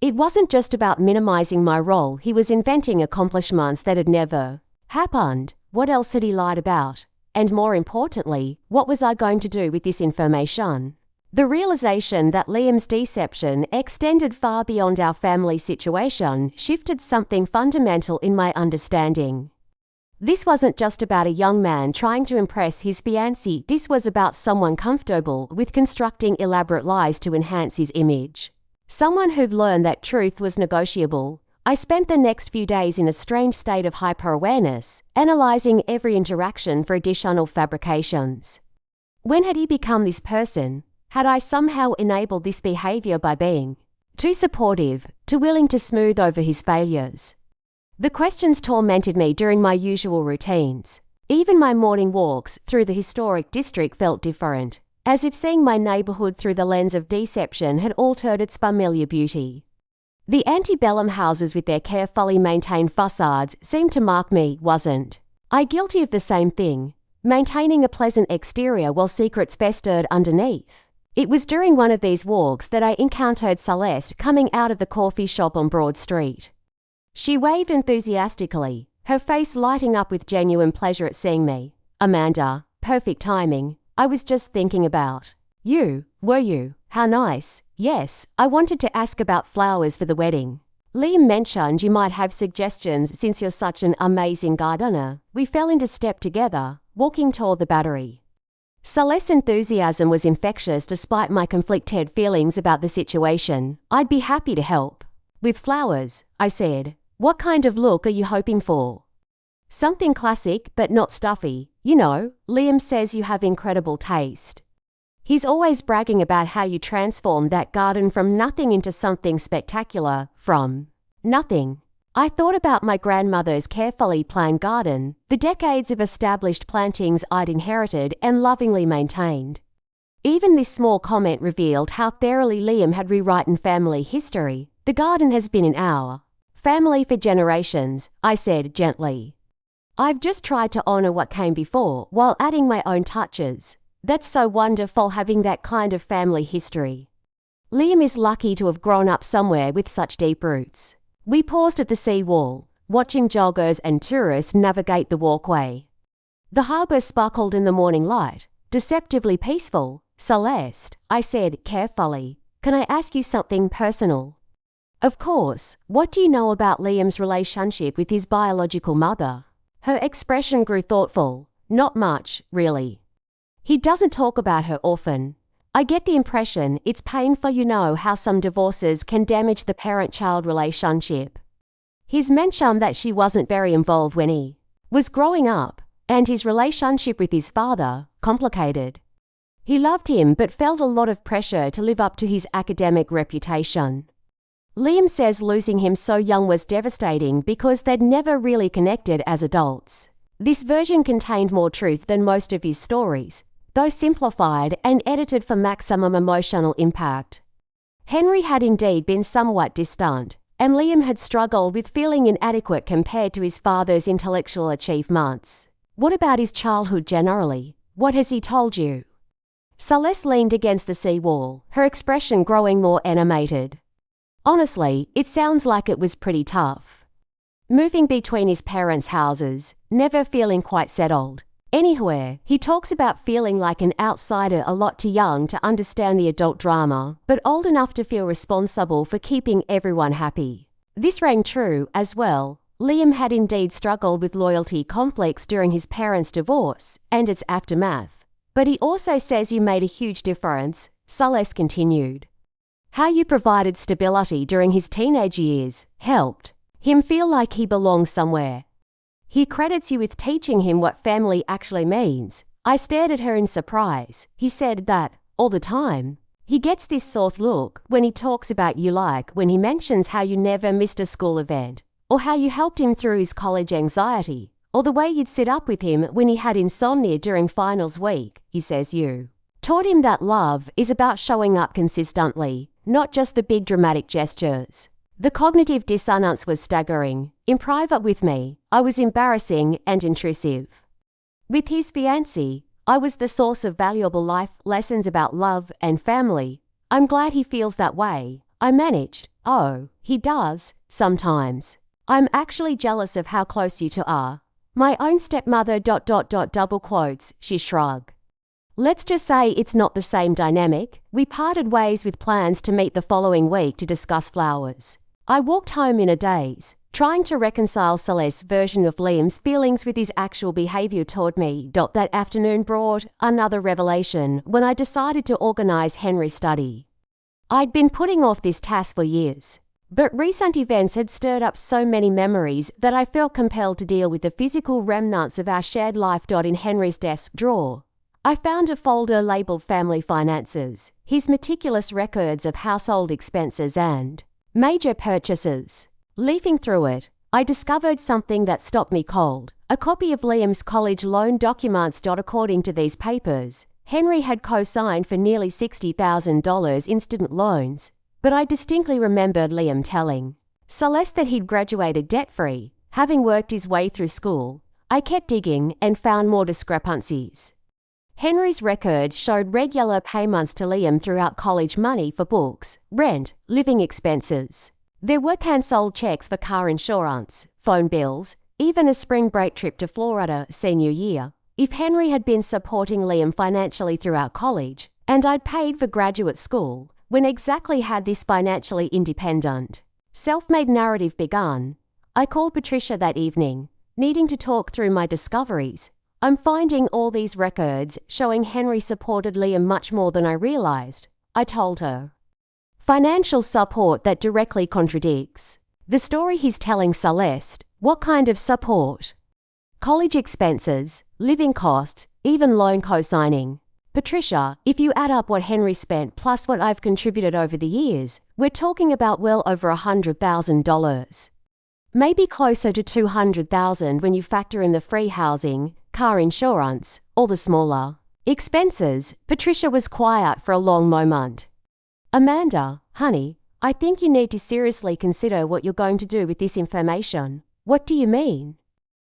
It wasn't just about minimizing my role. He was inventing accomplishments that had never happened. What else had he lied about? And more importantly, what was I going to do with this information? The realization that Liam's deception extended far beyond our family situation shifted something fundamental in my understanding. This wasn't just about a young man trying to impress his fiancée. This was about someone comfortable with constructing elaborate lies to enhance his image. Someone who'd learned that truth was negotiable. I spent the next few days in a strange state of hyper-awareness, analyzing every interaction for additional fabrications. When had he become this person? Had I somehow enabled this behavior by being too supportive, too willing to smooth over his failures? The questions tormented me during my usual routines. Even my morning walks through the historic district felt different, as if seeing my neighborhood through the lens of deception had altered its familiar beauty. The antebellum houses with their carefully maintained facades seemed to mark me. Wasn't I guilty of the same thing, maintaining a pleasant exterior while secrets festered underneath? It was during one of these walks that I encountered Celeste coming out of the coffee shop on Broad Street. She waved enthusiastically, her face lighting up with genuine pleasure at seeing me. Amanda, perfect timing. I was just thinking about you. Were you? How nice. Yes, I wanted to ask about flowers for the wedding. Liam mentioned you might have suggestions since you're such an amazing gardener. We fell into step together, walking toward the Battery. Celeste's enthusiasm was infectious despite my conflicted feelings about the situation. I'd be happy to help. With flowers, I said. What kind of look are you hoping for? Something classic but not stuffy. You know, Liam says you have incredible taste. He's always bragging about how you transformed that garden from nothing into something spectacular. From nothing. I thought about my grandmother's carefully planned garden, the decades of established plantings I'd inherited and lovingly maintained. Even this small comment revealed how thoroughly Liam had rewritten family history. The garden has been in our family for generations, I said gently. I've just tried to honor what came before while adding my own touches. That's so wonderful having that kind of family history. Liam is lucky to have grown up somewhere with such deep roots. We paused at the sea wall, watching joggers and tourists navigate the walkway. The harbour sparkled in the morning light, deceptively peaceful, Celeste, I said carefully, can I ask you something personal? Of course. What do you know about Liam's relationship with his biological mother? Her expression grew thoughtful. Not much, really. He doesn't talk about her often. I get the impression it's painful. You know how some divorces can damage the parent-child relationship. He's mentioned that she wasn't very involved when he was growing up, and his relationship with his father, complicated. He loved him but felt a lot of pressure to live up to his academic reputation. Liam says losing him so young was devastating because they'd never really connected as adults. This version contained more truth than most of his stories, though simplified and edited for maximum emotional impact. Henry had indeed been somewhat distant, and Liam had struggled with feeling inadequate compared to his father's intellectual achievements. What about his childhood generally? What has he told you? Celeste leaned against the seawall, her expression growing more animated. Honestly, it sounds like it was pretty tough. Moving between his parents' houses, never feeling quite settled. Anywhere, he talks about feeling like an outsider, a lot too young to understand the adult drama, but old enough to feel responsible for keeping everyone happy. This rang true as well. Liam had indeed struggled with loyalty conflicts during his parents' divorce and its aftermath. But he also says you made a huge difference, Celeste continued. How you provided stability during his teenage years helped him feel like he belongs somewhere. He credits you with teaching him what family actually means. I stared at her in surprise. He said that, all the time. He gets this soft look when he talks about you, like when he mentions how you never missed a school event, or how you helped him through his college anxiety, or the way you'd sit up with him when he had insomnia during finals week. He says you taught him that love is about showing up consistently, not just the big dramatic gestures. The cognitive dissonance was staggering. In private with me, I was embarrassing and intrusive. With his fiancée, I was the source of valuable life lessons about love and family. I'm glad he feels that way. I managed. Oh, he does, sometimes. I'm actually jealous of how close you two are. My own stepmother ... double quotes, she shrugged. Let's just say it's not the same dynamic. We parted ways with plans to meet the following week to discuss flowers. I walked home in a daze, trying to reconcile Celeste's version of Liam's feelings with his actual behavior toward me. That afternoon brought another revelation when I decided to organize Henry's study. I'd been putting off this task for years, but recent events had stirred up so many memories that I felt compelled to deal with the physical remnants of our shared life. In Henry's desk drawer, I found a folder labeled Family Finances, his meticulous records of household expenses and major purchases. Leafing through it, I discovered something that stopped me cold. A copy of Liam's college loan documents. According to these papers, Henry had co-signed for nearly $60,000 in student loans, but I distinctly remembered Liam telling Celeste that he'd graduated debt-free, having worked his way through school. I kept digging and found more discrepancies. Henry's record showed regular payments to Liam throughout college money for books, rent, living expenses. There were cancelled checks for car insurance, phone bills, even a spring break trip to Florida senior year. If Henry had been supporting Liam financially throughout college, and I'd paid for graduate school, when exactly had this financially independent, self-made narrative begun? I called Patricia that evening, needing to talk through my discoveries. I'm finding all these records showing Henry supported Liam much more than I realized, I told her. Financial support that directly contradicts the story he's telling Celeste. What kind of support? College expenses, living costs, even loan co-signing. Patricia, if you add up what Henry spent plus what I've contributed over the years, we're talking about well over $100,000. Maybe closer to $200,000 when you factor in the free housing, car insurance, all the smaller expenses. Patricia was quiet for a long moment. Amanda, honey, I think you need to seriously consider what you're going to do with this information. What do you mean?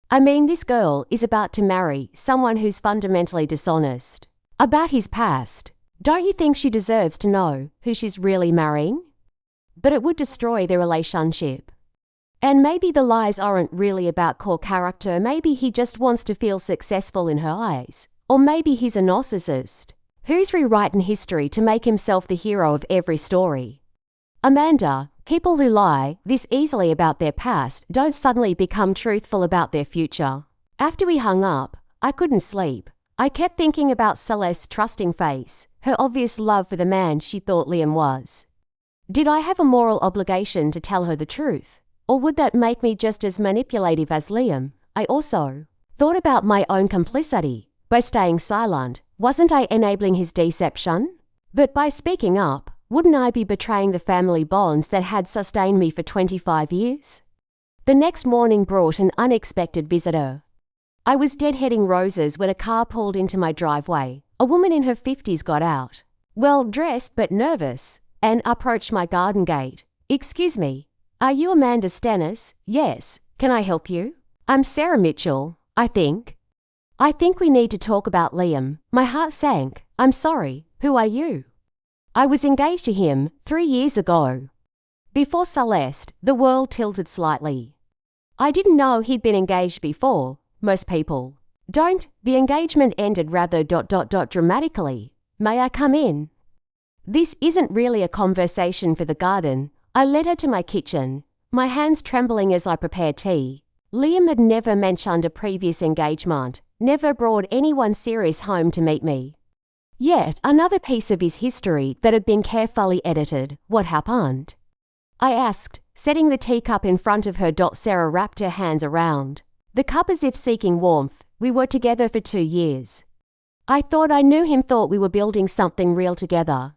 I mean, this girl is about to marry someone who's fundamentally dishonest about his past. Don't you think she deserves to know who she's really marrying? But it would destroy their relationship. And maybe the lies aren't really about core character. Maybe he just wants to feel successful in her eyes. Or maybe he's a narcissist. Who's rewritten history to make himself the hero of every story? Amanda, people who lie this easily about their past don't suddenly become truthful about their future. After we hung up, I couldn't sleep. I kept thinking about Celeste's trusting face, her obvious love for the man she thought Liam was. Did I have a moral obligation to tell her the truth? Or would that make me just as manipulative as Liam? I also thought about my own complicity. By staying silent, wasn't I enabling his deception? But by speaking up, wouldn't I be betraying the family bonds that had sustained me for 25 years? The next morning brought an unexpected visitor. I was deadheading roses when a car pulled into my driveway. A woman in her 50s got out, well-dressed but nervous, and approached my garden gate. "Excuse me, are you Amanda Stennis?" "Yes, can I help you?" "I'm Sarah Mitchell, I think we need to talk about Liam." My heart sank. "I'm sorry, who are you?" "I was engaged to him 3 years ago." Before Celeste, the world tilted slightly. I didn't know he'd been engaged before. Most people don't. The engagement ended rather dramatically. "May I come in?" This isn't really a conversation for the garden. I led her to my kitchen, my hands trembling as I prepared tea. Liam had never mentioned a previous engagement, never brought anyone serious home to meet me. Yet another piece of his history that had been carefully edited. What happened? I asked, setting the teacup in front of her. Sarah wrapped her hands around the cup as if seeking warmth. "We were together for 2 years. I thought I knew him, thought we were building something real together.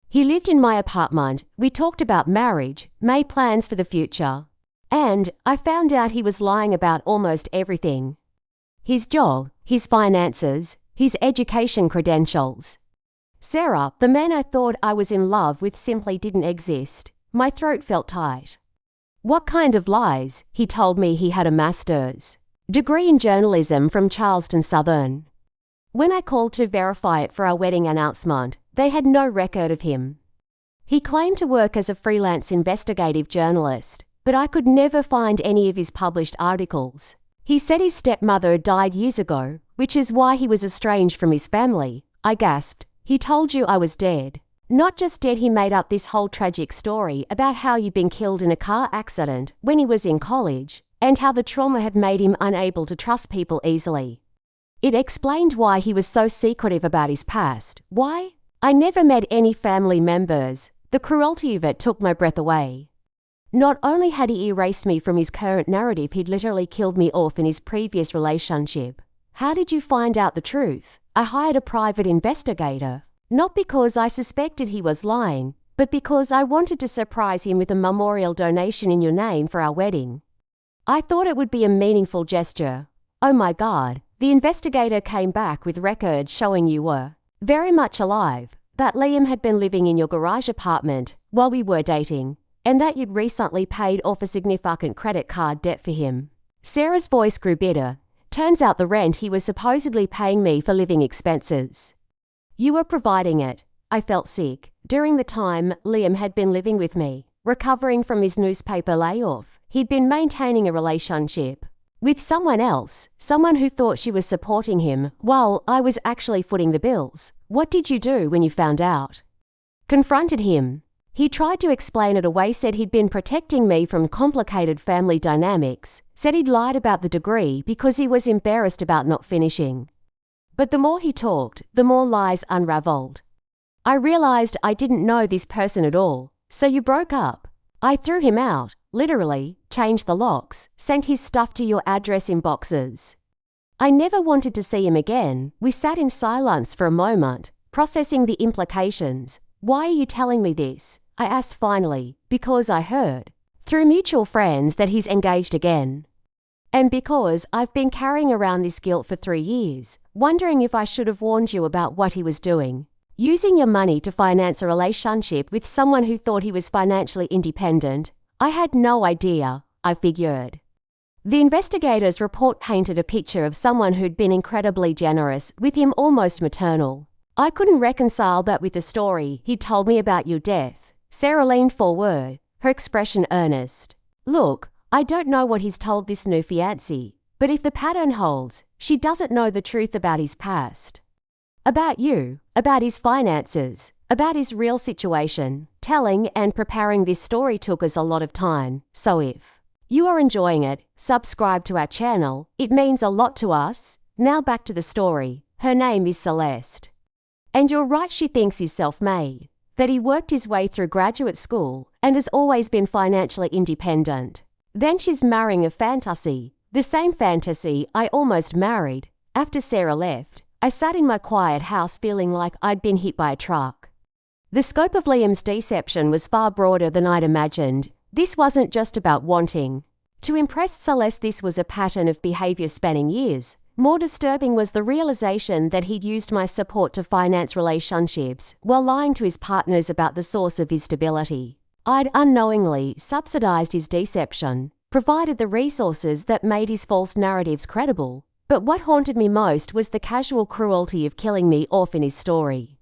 He lived in my apartment, we talked about marriage, made plans for the future. And I found out he was lying about almost everything. His job, his finances, his education credentials. Sarah, the man I thought I was in love with simply didn't exist." My throat felt tight. "What kind of lies?" He told me he had a master's degree in journalism from Charleston Southern. When I called to verify it for our wedding announcement, they had no record of him. He claimed to work as a freelance investigative journalist, but I could never find any of his published articles. He said his stepmother died years ago, which is why he was estranged from his family. I gasped. "He told you I was dead?" "Not just dead, he made up this whole tragic story about how you'd been killed in a car accident when he was in college, and how the trauma had made him unable to trust people easily. It explained why he was so secretive about his past. Why? I never met any family members. The cruelty of it took my breath away. Not only had he erased me from his current narrative, he'd literally killed me off in his previous relationship. How did you find out the truth? I hired a private investigator. Not because I suspected he was lying, but because I wanted to surprise him with a memorial donation in your name for our wedding. I thought it would be a meaningful gesture. Oh my God, the investigator came back with records showing you were very much alive, that Liam had been living in your garage apartment while we were dating, and that you'd recently paid off a significant credit card debt for him." Sarah's voice grew bitter. "Turns out the rent he was supposedly paying me for living expenses. You were providing it." I felt sick. During the time Liam had been living with me, recovering from his newspaper layoff, he'd been maintaining a relationship with someone else, someone who thought she was supporting him while I was actually footing the bills. "What did you do when you found out?" Confronted him. He tried to explain it away, said he'd been protecting me from complicated family dynamics, said he'd lied about the degree because he was embarrassed about not finishing. But the more he talked, the more lies unraveled. I realized I didn't know this person at all. "So you broke up?" "I threw him out, literally, changed the locks, sent his stuff to your address in boxes. I never wanted to see him again." We sat in silence for a moment, processing the implications. "Why are you telling me this?" I asked finally. "Because I heard, through mutual friends, that he's engaged again. And because I've been carrying around this guilt for 3 years, wondering if I should have warned you about what he was doing. Using your money to finance a relationship with someone who thought he was financially independent. I had no idea," I figured. The investigator's report painted a picture of someone who'd been incredibly generous, with him almost maternal. I couldn't reconcile that with the story he told me about your death. Sarah leaned forward, her expression earnest. "Look, I don't know what he's told this new fiancée, but if the pattern holds, she doesn't know the truth about his past. About you, about his finances, about his real situation. Telling and preparing this story took us a lot of time, so if you are enjoying it, subscribe to our channel. It means a lot to us. Now back to the story. Her name is Celeste. And you're right, she thinks he's self-made, that he worked his way through graduate school and has always been financially independent. Then she's marrying a fantasy, the same fantasy I almost married. After Sarah left, I sat in my quiet house feeling like I'd been hit by a truck. The scope of Liam's deception was far broader than I'd imagined. This wasn't just about wanting to impress Celeste. This was a pattern of behavior spanning years. More disturbing was the realization that he'd used my support to finance relationships while lying to his partners about the source of his stability. I'd unknowingly subsidized his deception, provided the resources that made his false narratives credible. But what haunted me most was the casual cruelty of killing me off in his story.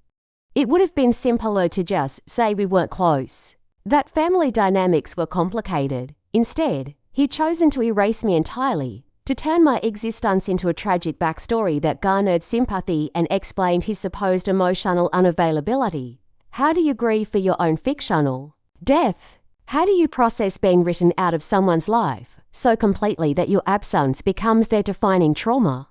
It would have been simpler to just say we weren't close, that family dynamics were complicated. Instead, he'd chosen to erase me entirely, to turn my existence into a tragic backstory that garnered sympathy and explained his supposed emotional unavailability. How do you grieve for your own fictional death? How do you process being written out of someone's life so completely that your absence becomes their defining trauma?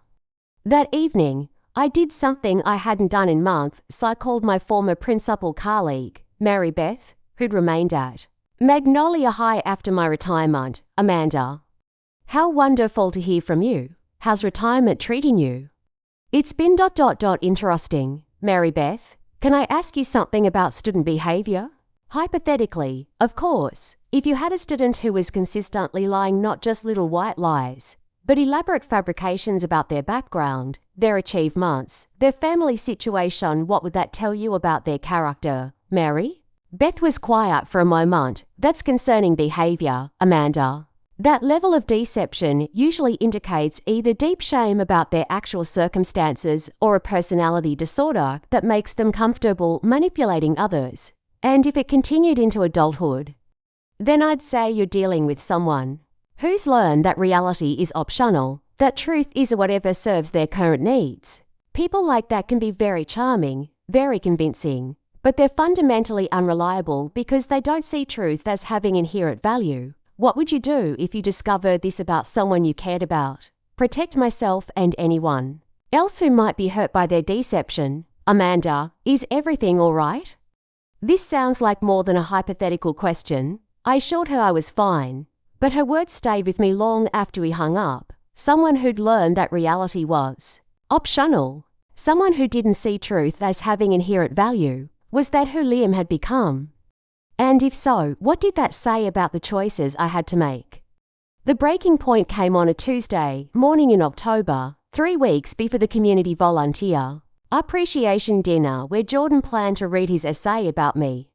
That evening, I did something I hadn't done in months. So I called my former principal colleague, Mary Beth, who'd remained at Magnolia High after my retirement. Amanda, how wonderful to hear from you. How's retirement treating you? It's been ... interesting. Mary Beth, can I ask you something about student behavior? Hypothetically, of course, if you had a student who was consistently lying not just little white lies, but elaborate fabrications about their background, their achievements, their family situation, what would that tell you about their character, Mary? Beth was quiet for a moment. That's concerning behavior, Amanda. That level of deception usually indicates either deep shame about their actual circumstances or a personality disorder that makes them comfortable manipulating others. And if it continued into adulthood, then I'd say you're dealing with someone who's learned that reality is optional, that truth is whatever serves their current needs. People like that can be very charming, very convincing, but they're fundamentally unreliable because they don't see truth as having inherent value. What would you do if you discovered this about someone you cared about? Protect myself and anyone else who might be hurt by their deception. Amanda, is everything all right? This sounds like more than a hypothetical question. I assured her I was fine, but her words stayed with me long after we hung up. Someone who'd learned that reality was optional. Someone who didn't see truth as having inherent value. Was that who Liam had become? And if so, what did that say about the choices I had to make? The breaking point came on a Tuesday morning in October, 3 weeks before the community volunteer appreciation dinner where Jordan planned to read his essay about me.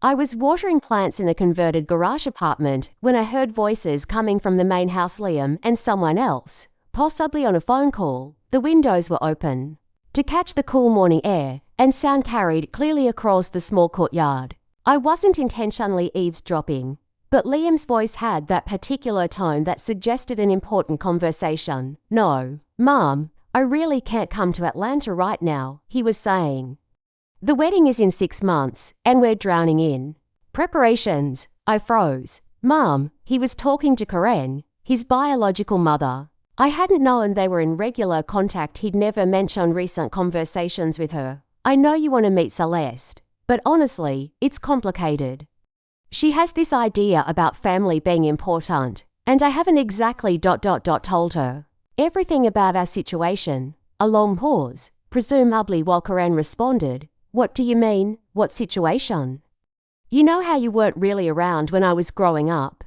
I was watering plants in the converted garage apartment when I heard voices coming from the main house. Liam and someone else, possibly on a phone call. The windows were open to catch the cool morning air, and sound carried clearly across the small courtyard. I wasn't intentionally eavesdropping, but Liam's voice had that particular tone that suggested an important conversation. No, Mom, I really can't come to Atlanta right now, he was saying. The wedding is in 6 months, and we're drowning in preparations. I froze. Mom, he was talking to Karen, his biological mother. I hadn't known they were in regular contact. He'd never mentioned recent conversations with her. I know you want to meet Celeste, but honestly, it's complicated. She has this idea about family being important, and I haven't exactly ... told her everything about our situation. A long pause, presumably while Karen responded, What do you mean? What situation? You know how you weren't really around when I was growing up?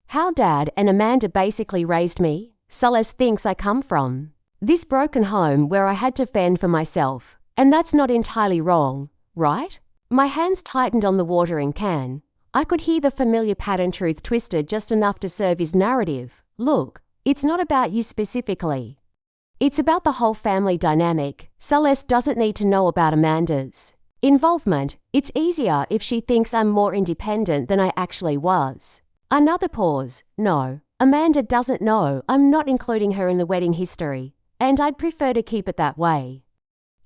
How Dad and Amanda basically raised me? Celeste thinks I come from this broken home where I had to fend for myself, and that's not entirely wrong, right? My hands tightened on the watering can. I could hear the familiar pattern truth twisted just enough to serve his narrative. Look, it's not about you specifically. It's about the whole family dynamic. Celeste doesn't need to know about Amanda's involvement. It's easier if she thinks I'm more independent than I actually was. Another pause. No, Amanda doesn't know. I'm not including her in the wedding history, and I'd prefer to keep it that way.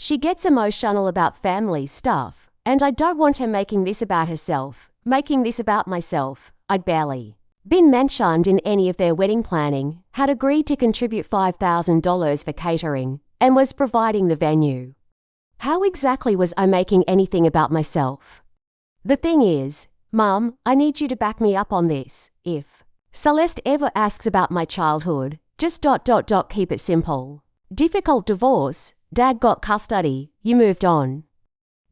She gets emotional about family stuff, and I don't want her making this about herself, making this about myself. I'd barely been mentioned in any of their wedding planning, had agreed to contribute $5,000 for catering, and was providing the venue. How exactly was I making anything about myself? The thing is, Mum, I need you to back me up on this. If Celeste ever asks about my childhood, just ... keep it simple. Difficult divorce, Dad got custody, you moved on.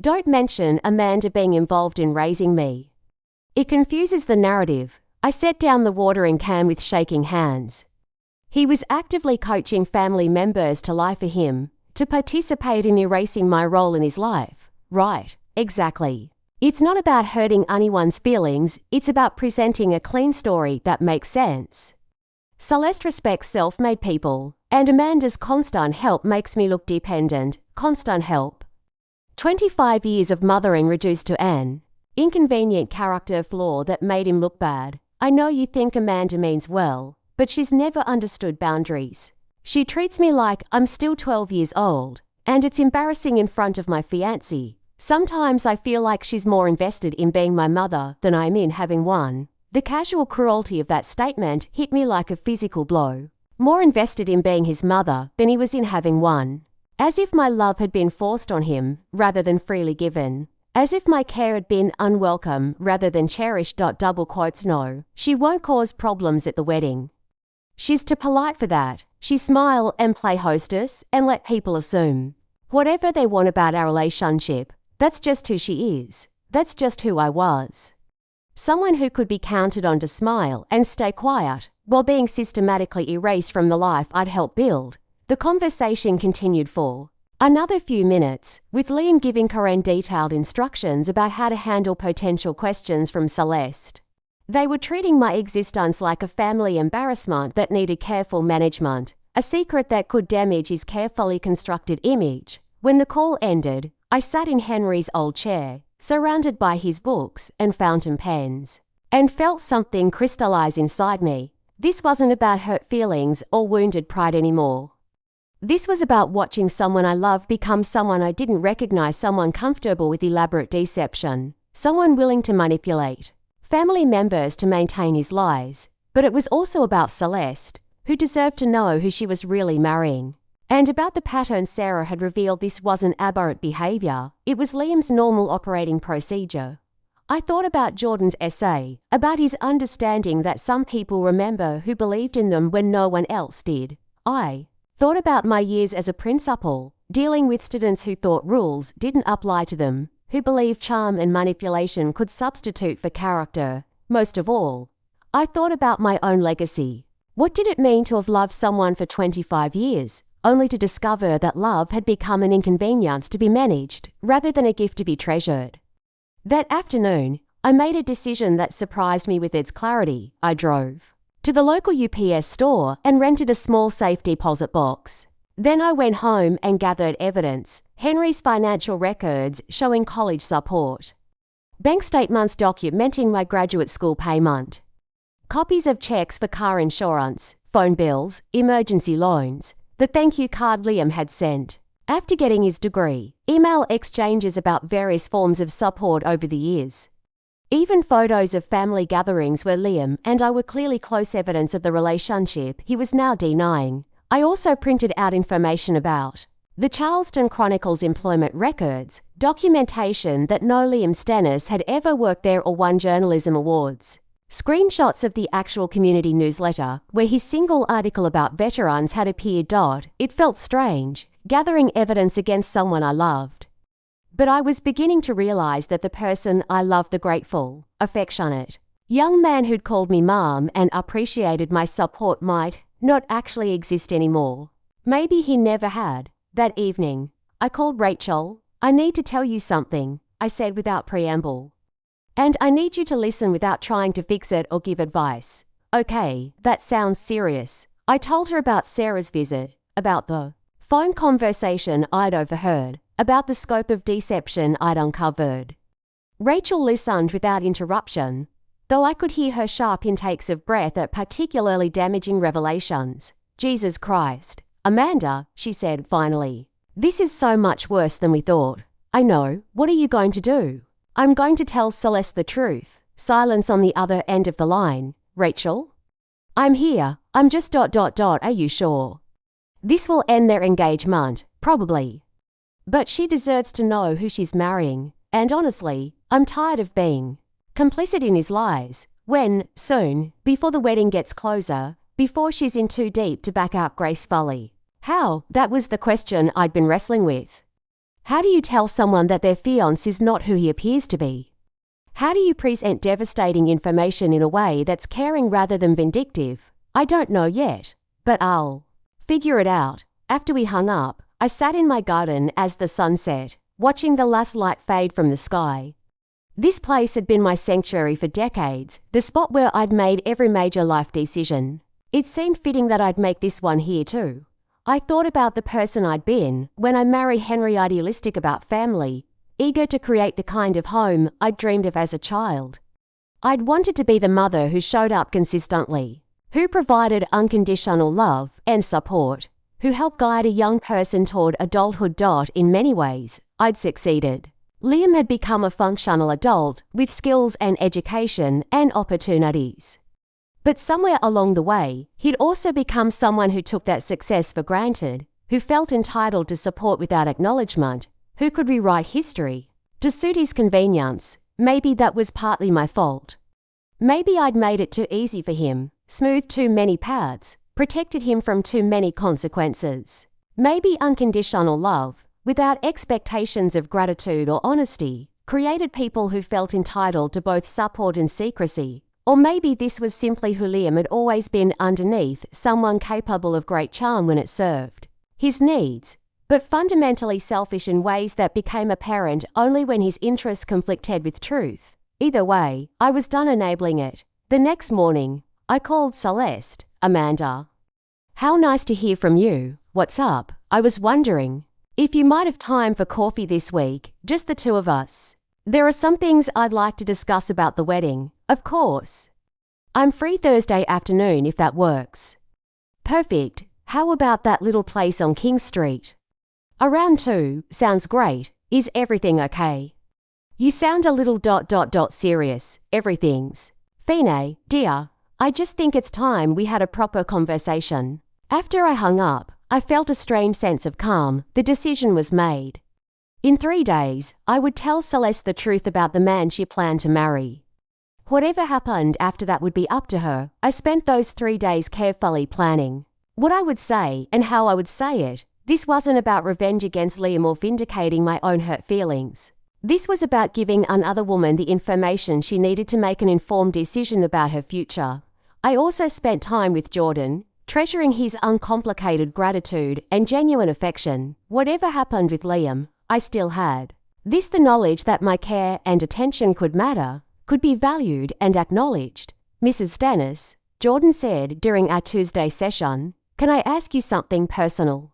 Don't mention Amanda being involved in raising me. It confuses the narrative. I set down the watering can with shaking hands. He was actively coaching family members to lie for him, to participate in erasing my role in his life. Right, exactly. It's not about hurting anyone's feelings, it's about presenting a clean story that makes sense. Celeste respects self-made people, and Amanda's constant help makes me look dependent. Constant help. 25 years of mothering reduced to an inconvenient character flaw that made him look bad. I know you think Amanda means well, but she's never understood boundaries. She treats me like I'm still 12 years old, and it's embarrassing in front of my fiancé. Sometimes I feel like she's more invested in being my mother than I'm in having one. The casual cruelty of that statement hit me like a physical blow. More invested in being his mother than he was in having one. As if my love had been forced on him rather than freely given. As if my care had been unwelcome rather than cherished. Double quotes. No, she won't cause problems at the wedding. She's too polite for that. She smile and play hostess and let people assume whatever they want about our relationship. That's just who she is. That's just who I was. Someone who could be counted on to smile and stay quiet while being systematically erased from the life I'd helped build. The conversation continued for another few minutes, with Liam giving Karen detailed instructions about how to handle potential questions from Celeste. They were treating my existence like a family embarrassment that needed careful management, a secret that could damage his carefully constructed image. When the call ended, I sat in Henry's old chair, surrounded by his books and fountain pens, and felt something crystallize inside me. This wasn't about hurt feelings or wounded pride anymore. This was about watching someone I loved become someone I didn't recognize, someone comfortable with elaborate deception, someone willing to manipulate family members to maintain his lies. But it was also about Celeste, who deserved to know who she was really marrying. And about the pattern Sarah had revealed. This wasn't aberrant behavior, it was Liam's normal operating procedure. I thought about Jordan's essay, about his understanding that some people remember who believed in them when no one else did. I thought about my years as a principal, dealing with students who thought rules didn't apply to them, who believed charm and manipulation could substitute for character. Most of all, I thought about my own legacy. What did it mean to have loved someone for 25 years, only to discover that love had become an inconvenience to be managed, rather than a gift to be treasured? That afternoon, I made a decision that surprised me with its clarity. I drove to the local UPS store and rented a small safe deposit box. Then I went home and gathered evidence, Henry's financial records showing college support, bank statements documenting my graduate school payment, copies of checks for car insurance, phone bills, emergency loans, the thank you card Liam had sent after getting his degree, email exchanges about various forms of support over the years. Even photos of family gatherings where Liam and I were clearly close evidence of the relationship he was now denying. I also printed out information about the Charleston Chronicle's employment records, documentation that no Liam Stennis had ever worked there or won journalism awards. Screenshots of the actual community newsletter, where his single article about veterans had appeared. It felt strange, gathering evidence against someone I loved. But I was beginning to realize that the person I loved, the grateful, affectionate young man who'd called me Mom and appreciated my support, might not actually exist anymore. Maybe he never had. That evening, I called Rachel. I need to tell you something, I said without preamble. And I need you to listen without trying to fix it or give advice. Okay, that sounds serious. I told her about Sarah's visit, about the phone conversation I'd overheard, about the scope of deception I'd uncovered. Rachel listened without interruption, though I could hear her sharp intakes of breath at particularly damaging revelations. Jesus Christ. Amanda, she said finally, This is so much worse than we thought. I know. What are you going to do? I'm going to tell Celeste the truth. Silence on the other end of the line. Rachel? I'm here. I'm just ... Are you sure? This will end their engagement, probably. But she deserves to know who she's marrying. And honestly, I'm tired of being complicit in his lies. When, soon, before the wedding gets closer, before she's in too deep to back out gracefully. How? That was the question I'd been wrestling with. How do you tell someone that their fiancé is not who he appears to be? How do you present devastating information in a way that's caring rather than vindictive? I don't know yet, but I'll figure it out. After we hung up, I sat in my garden as the sun set, watching the last light fade from the sky. This place had been my sanctuary for decades, the spot where I'd made every major life decision. It seemed fitting that I'd make this one here too. I thought about the person I'd been when I married Henry, idealistic about family, eager to create the kind of home I'd dreamed of as a child. I'd wanted to be the mother who showed up consistently, who provided unconditional love and support, who helped guide a young person toward adulthood. In many ways, I'd succeeded. Liam had become a functional adult with skills and education and opportunities. But somewhere along the way, he'd also become someone who took that success for granted, who felt entitled to support without acknowledgement, who could rewrite history to suit his convenience. Maybe that was partly my fault. Maybe I'd made it too easy for him, smoothed too many paths, protected him from too many consequences. Maybe unconditional love, without expectations of gratitude or honesty, created people who felt entitled to both support and secrecy. Or maybe this was simply who Liam had always been underneath, someone capable of great charm when it served his needs, but fundamentally selfish in ways that became apparent only when his interests conflicted with truth. Either way, I was done enabling it. The next morning, I called Celeste. Amanda. How nice to hear from you. What's up? I was wondering if you might have time for coffee this week, just the two of us. There are some things I'd like to discuss about the wedding, of course. I'm free Thursday afternoon if that works. Perfect. How about that little place on King Street? Around 2, sounds great. Is everything okay? You sound a little ... serious. Everything's fine, dear. I just think it's time we had a proper conversation. After I hung up, I felt a strange sense of calm. The decision was made. In 3 days, I would tell Celeste the truth about the man she planned to marry. Whatever happened after that would be up to her. I spent those 3 days carefully planning what I would say and how I would say it. This wasn't about revenge against Liam or vindicating my own hurt feelings. This was about giving another woman the information she needed to make an informed decision about her future. I also spent time with Jordan, treasuring his uncomplicated gratitude and genuine affection. Whatever happened with Liam, I still had the knowledge that my care and attention could matter, could be valued and acknowledged. Mrs. Stannis, Jordan said during our Tuesday session, can I ask you something personal?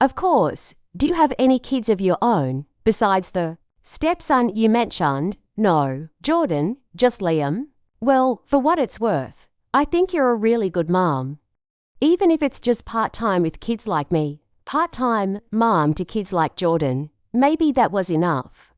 Of course. Do you have any kids of your own, besides the stepson you mentioned? No. Jordan, just Liam? Well, for what it's worth, I think you're a really good mom. Even if it's just part-time with kids like me, part-time mom to kids like Jordan, maybe that was enough.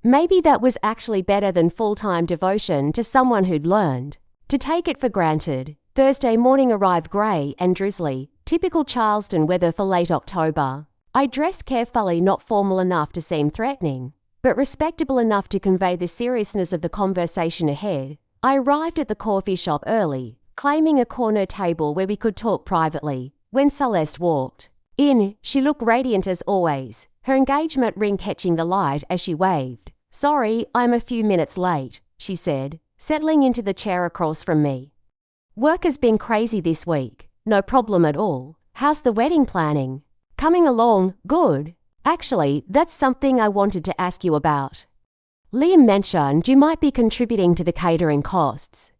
Maybe that was actually better than full-time devotion to someone who'd learned to take it for granted. Thursday morning arrived grey and drizzly, typical Charleston weather for late October. I dressed carefully, not formal enough to seem threatening, but respectable enough to convey the seriousness of the conversation ahead. I arrived at the coffee shop early, claiming a corner table where we could talk privately. When Celeste walked in, she looked radiant as always, her engagement ring catching the light as she waved. Sorry, I'm a few minutes late, she said, settling into the chair across from me. Work has been crazy this week. No problem at all. How's the wedding planning? Coming along, good. Actually, that's something I wanted to ask you about. Liam mentioned you might be contributing to the catering costs.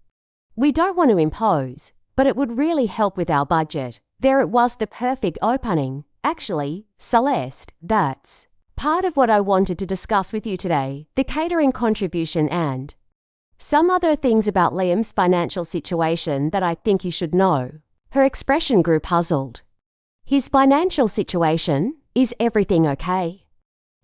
We don't want to impose, but it would really help with our budget. There it was, the perfect opening. Actually, Celeste, that's part of what I wanted to discuss with you today, the catering contribution and some other things about Liam's financial situation that I think you should know. Her expression grew puzzled. His financial situation? Is everything okay?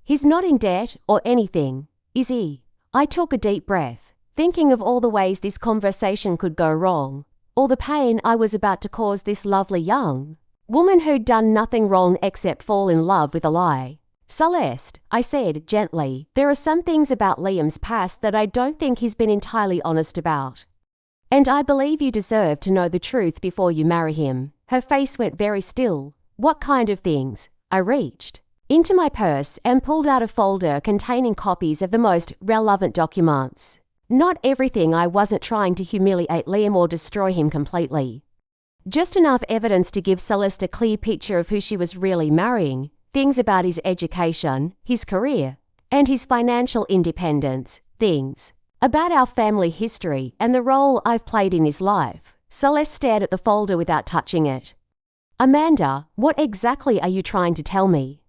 He's not in debt or anything, is he? I took a deep breath, thinking of all the ways this conversation could go wrong, all the pain I was about to cause this lovely young woman who'd done nothing wrong except fall in love with a lie. Celeste, I said gently, there are some things about Liam's past that I don't think he's been entirely honest about. And I believe you deserve to know the truth before you marry him. Her face went very still. What kind of things? I reached into my purse and pulled out a folder containing copies of the most relevant documents. Not everything. I wasn't trying to humiliate Liam or destroy him completely. Just enough evidence to give Celeste a clear picture of who she was really marrying. Things about his education, his career, and his financial independence. Things about our family history and the role I've played in his life. Celeste stared at the folder without touching it. Amanda, what exactly are you trying to tell me?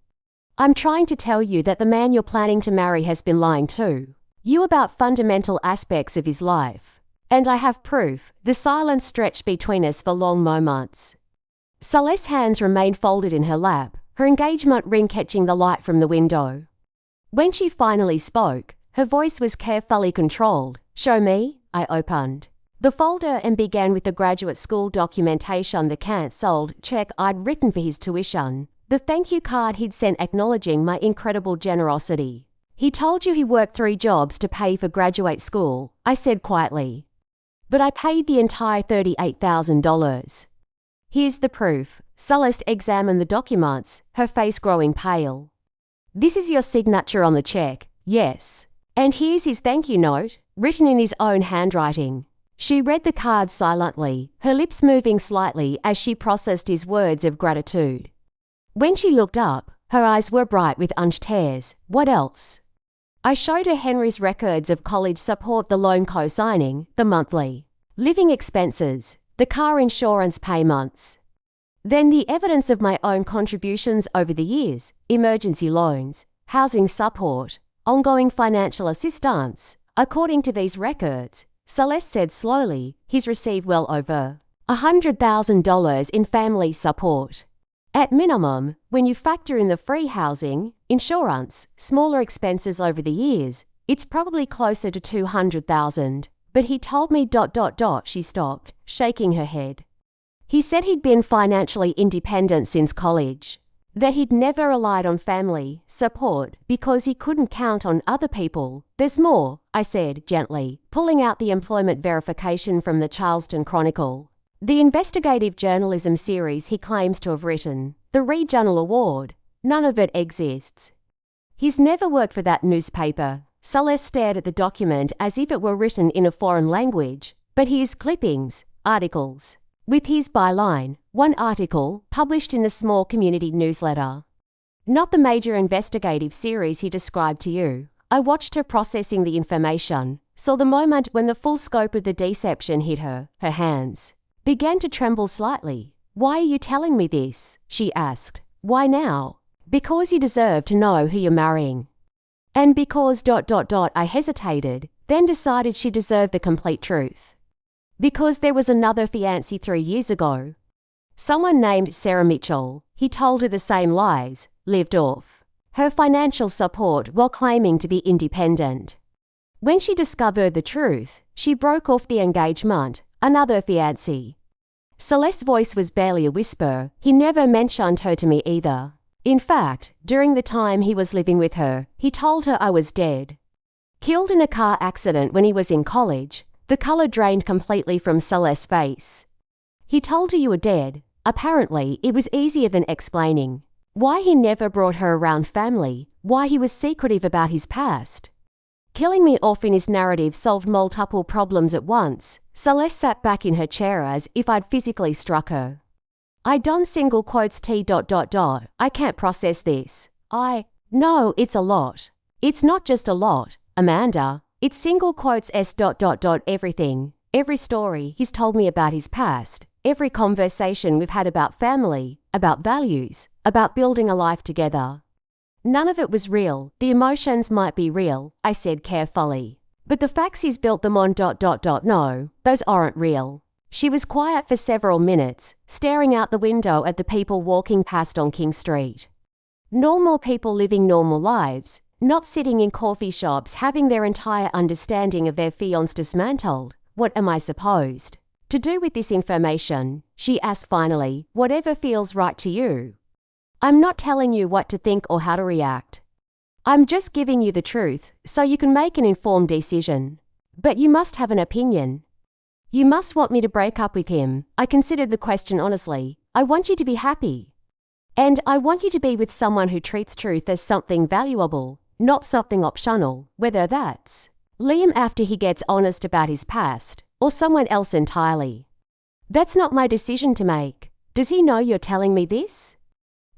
I'm trying to tell you that the man you're planning to marry has been lying to you about fundamental aspects of his life. And I have proof. The silence stretched between us for long moments. Celeste's hands remained folded in her lap, her engagement ring catching the light from the window. When she finally spoke, her voice was carefully controlled. Show me, I opened the folder and began with the graduate school documentation, the cancelled check I'd written for his tuition, the thank you card he'd sent acknowledging my incredible generosity. He told you he worked 3 jobs to pay for graduate school, I said quietly. But I paid the entire $38,000. Here's the proof. Celeste examined the documents, her face growing pale. This is your signature on the check, yes. And here's his thank you note, written in his own handwriting. She read the card silently, her lips moving slightly as she processed his words of gratitude. When she looked up, her eyes were bright with unshed tears. What else? I showed her Henry's records of college support, the loan co-signing, the monthly living expenses, the car insurance payments. Then the evidence of my own contributions over the years, emergency loans, housing support, ongoing financial assistance. According to these records, Celeste said slowly, he's received well over $100,000 in family support. At minimum, when you factor in the free housing, insurance, smaller expenses over the years, it's probably closer to $200,000. But he told me ... She stopped, shaking her head. He said he'd been financially independent since college, that he'd never relied on family support because he couldn't count on other people. There's more, I said gently, pulling out the employment verification from the Charleston Chronicle, the investigative journalism series he claims to have written, the Regional Award. None of it exists. He's never worked for that newspaper. Celeste stared at the document as if it were written in a foreign language, but his clippings, articles, with his byline, one article published in a small community newsletter. Not the major investigative series he described to you. I watched her processing the information, saw the moment when the full scope of the deception hit her. Her hands began to tremble slightly. Why are you telling me this? She asked. Why now? Because you deserve to know who you're marrying. And because ... I hesitated, then decided she deserved the complete truth. Because there was another fiancé 3 years ago. Someone named Sarah Mitchell. He told her the same lies, lived off her financial support while claiming to be independent. When she discovered the truth, she broke off the engagement, another fiancé. Celeste's voice was barely a whisper. He never mentioned her to me either. In fact, during the time he was living with her, he told her I was dead. Killed in a car accident when he was in college. The color drained completely from Celeste's face. He told her you were dead. Apparently, it was easier than explaining why he never brought her around family, why he was secretive about his past. Killing me off in his narrative solved multiple problems at once. Celeste sat back in her chair as if I'd physically struck her. I done single quotes T ... I can't process this. No, it's a lot. It's not just a lot, Amanda. It's single quotes S ... Everything. Every story he's told me about his past. Every conversation we've had about family, about values, about building a life together. None of it was real. The emotions might be real, I said carefully. But the facts he's built them on ... No, those aren't real. She was quiet for several minutes, staring out the window at the people walking past on King Street. Normal people living normal lives, not sitting in coffee shops having their entire understanding of their fiancé dismantled. What am I supposed to do with this information? She asked finally. Whatever feels right to you. I'm not telling you what to think or how to react. I'm just giving you the truth so you can make an informed decision. But you must have an opinion. You must want me to break up with him. I considered the question honestly. I want you to be happy. And I want you to be with someone who treats truth as something valuable, not something optional, whether that's Liam after he gets honest about his past, or someone else entirely. That's not my decision to make. Does he know you're telling me this?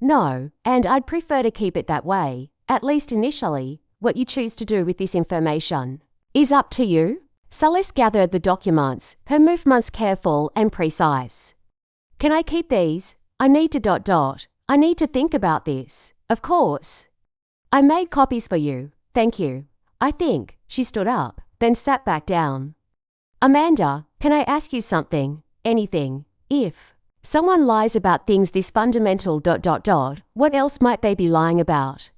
No, and I'd prefer to keep it that way, at least initially. What you choose to do with this information is up to you. Celeste gathered the documents, her movements careful and precise. Can I keep these? I need to ... I need to think about this. Of course. I made copies for you. Thank you. I think. She stood up, then sat back down. Amanda, can I ask you something? Anything. If someone lies about things this fundamental ... what else might they be lying about?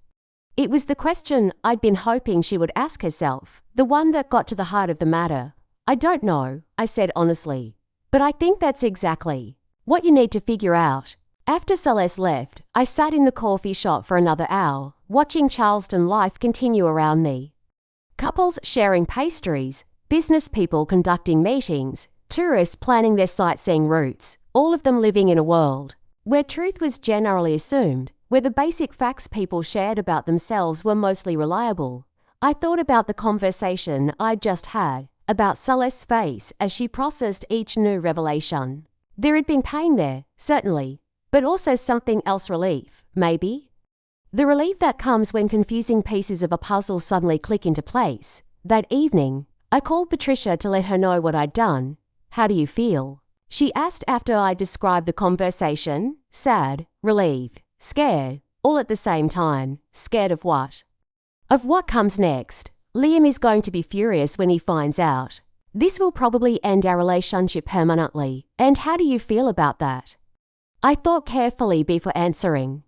It was the question I'd been hoping she would ask herself, the one that got to the heart of the matter. I don't know, I said honestly. But I think that's exactly what you need to figure out. After Celeste left, I sat in the coffee shop for another hour, watching Charleston life continue around me. Couples sharing pastries, business people conducting meetings, tourists planning their sightseeing routes, all of them living in a world where truth was generally assumed, where the basic facts people shared about themselves were mostly reliable. I thought about the conversation I'd just had, about Celeste's face as she processed each new revelation. There had been pain there, certainly, but also something else, relief, maybe? The relief that comes when confusing pieces of a puzzle suddenly click into place. That evening, I called Patricia to let her know what I'd done. How do you feel? She asked after I described the conversation. Sad, relieved, scared, all at the same time. Scared of what? Of what comes next. Liam is going to be furious when he finds out. This will probably end our relationship permanently. And how do you feel about that? I thought carefully before answering.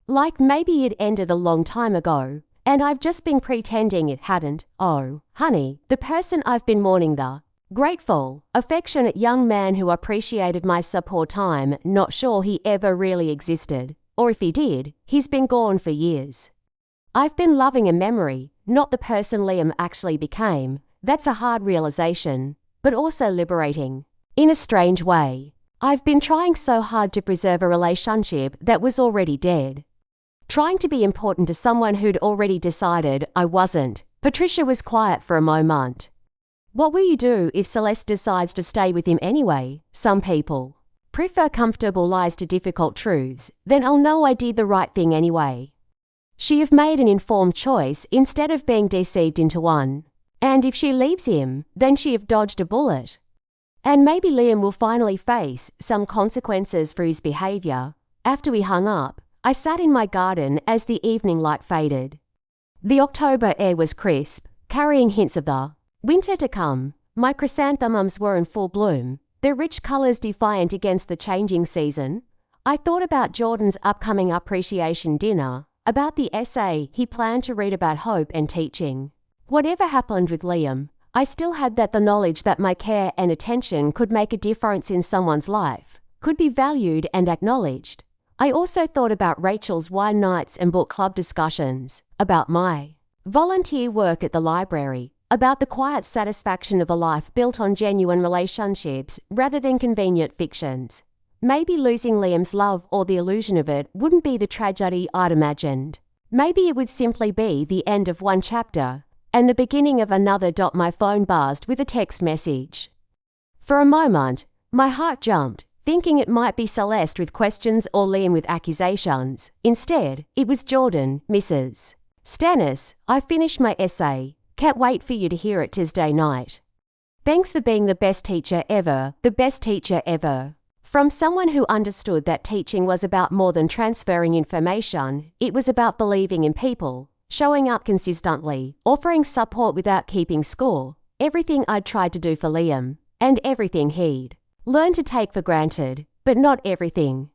Like maybe it ended a long time ago, and I've just been pretending it hadn't. Oh, honey, the person I've been mourning, the grateful, affectionate young man who appreciated my support time, not sure he ever really existed. Or if he did, he's been gone for years. I've been loving a memory, not the person Liam actually became. That's a hard realization, but also liberating. In a strange way. I've been trying so hard to preserve a relationship that was already dead. Trying to be important to someone who'd already decided I wasn't. Patricia was quiet for a moment. What will you do if Celeste decides to stay with him anyway? Some people prefer comfortable lies to difficult truths. Then I'll know I did the right thing anyway. She've made an informed choice instead of being deceived into one. And if she leaves him, then she've dodged a bullet. And maybe Liam will finally face some consequences for his behavior. After we hung up, I sat in my garden as the evening light faded. The October air was crisp, carrying hints of the winter to come. My chrysanthemums were in full bloom, their rich colors defiant against the changing season. I thought about Jordan's upcoming appreciation dinner, about the essay he planned to read about hope and teaching. Whatever happened with Liam, I still had the knowledge that my care and attention could make a difference in someone's life, could be valued and acknowledged. I also thought about Rachel's wine nights and book club discussions, about my volunteer work at the library, about the quiet satisfaction of a life built on genuine relationships rather than convenient fictions. Maybe losing Liam's love or the illusion of it wouldn't be the tragedy I'd imagined. Maybe it would simply be the end of one chapter and the beginning of another. My phone buzzed with a text message. For a moment, my heart jumped, thinking it might be Celeste with questions or Liam with accusations. Instead, it was Jordan, Mrs. Stannis. I finished my essay. Can't wait for you to hear it Tuesday night. Thanks for being the best teacher ever, the best teacher ever. From someone who understood that teaching was about more than transferring information, it was about believing in people, showing up consistently, offering support without keeping score. Everything I'd tried to do for Liam, and everything he'd learned to take for granted, but not everything.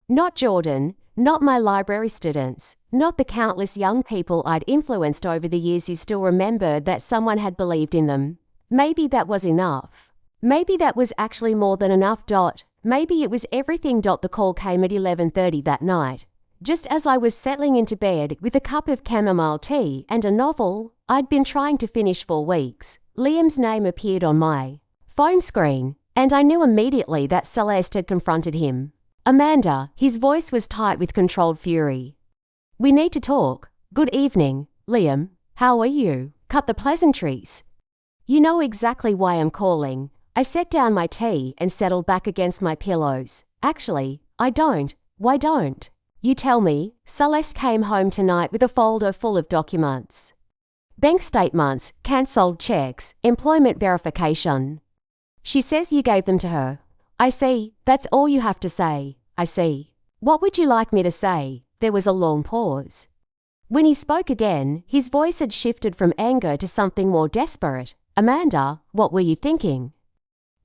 Not Jordan, Not my library students, not the countless young people I'd influenced over the years who still remembered that someone had believed in them. Maybe that was enough. Maybe that was actually more than enough. Maybe it was everything. The call came at 11:30 that night. Just as I was settling into bed with a cup of chamomile tea and a novel I'd been trying to finish for weeks, Liam's name appeared on my phone screen, and I knew immediately that Celeste had confronted him. Amanda, his voice was tight with controlled fury. We need to talk. Good evening, Liam. How are you? Cut the pleasantries. You know exactly why I'm calling. I set down my tea and settled back against my pillows. Actually, I don't. Why don't you tell me? Celeste came home tonight with a folder full of documents. Bank statements, cancelled checks, employment verification. She says you gave them to her. I see. That's all you have to say. I see. What would you like me to say? There was a long pause. When he spoke again, his voice had shifted from anger to something more desperate. Amanda, what were you thinking?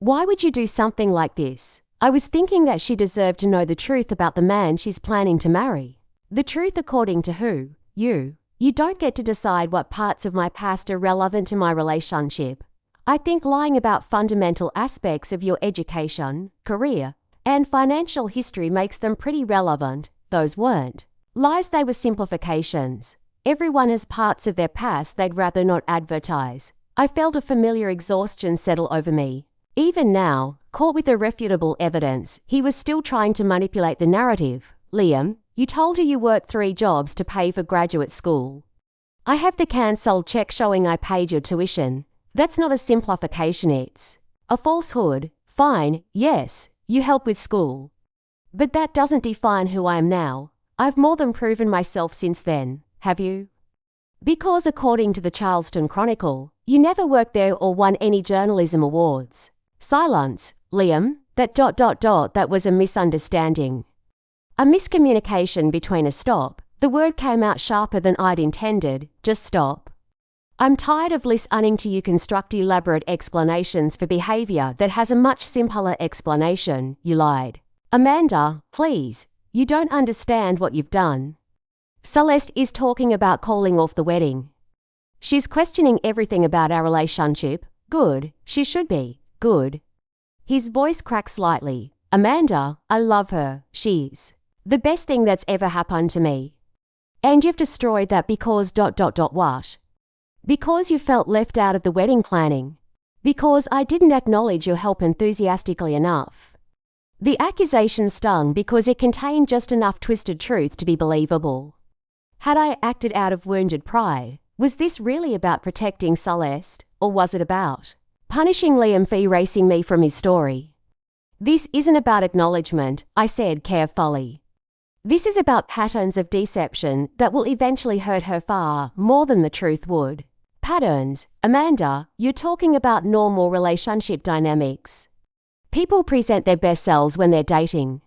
Why would you do something like this? I was thinking that she deserved to know the truth about the man she's planning to marry. The truth according to who? You. You don't get to decide what parts of my past are relevant to my relationship. I think lying about fundamental aspects of your education, career, and financial history makes them pretty relevant. Those weren't lies, they were simplifications. Everyone has parts of their past they'd rather not advertise. I felt a familiar exhaustion settle over me. Even now, caught with irrefutable evidence, he was still trying to manipulate the narrative. Liam, you told her you worked 3 jobs to pay for graduate school. I have the cancelled check showing I paid your tuition. That's not a simplification, it's a falsehood. Fine, yes, you help with school. But that doesn't define who I am now. I've more than proven myself since then, have you? Because according to the Charleston Chronicle, you never worked there or won any journalism awards. Silence, Liam, that was a misunderstanding. A miscommunication between a stop. The word came out sharper than I'd intended. Just stop. I'm tired of listening to you construct elaborate explanations for behavior that has a much simpler explanation. You lied. Amanda, please. You don't understand what you've done. Celeste is talking about calling off the wedding. She's questioning everything about our relationship. Good. She should be. Good. His voice cracked slightly. Amanda, I love her. She's the best thing that's ever happened to me. And you've destroyed that because ... what? Because you felt left out of the wedding planning. Because I didn't acknowledge your help enthusiastically enough. The accusation stung because it contained just enough twisted truth to be believable. Had I acted out of wounded pride? Was this really about protecting Celeste, or was it about punishing Liam for erasing me from his story? This isn't about acknowledgement, I said carefully. This is about patterns of deception that will eventually hurt her far more than the truth would. Patterns. Amanda, you're talking about normal relationship dynamics. People present their best selves when they're dating.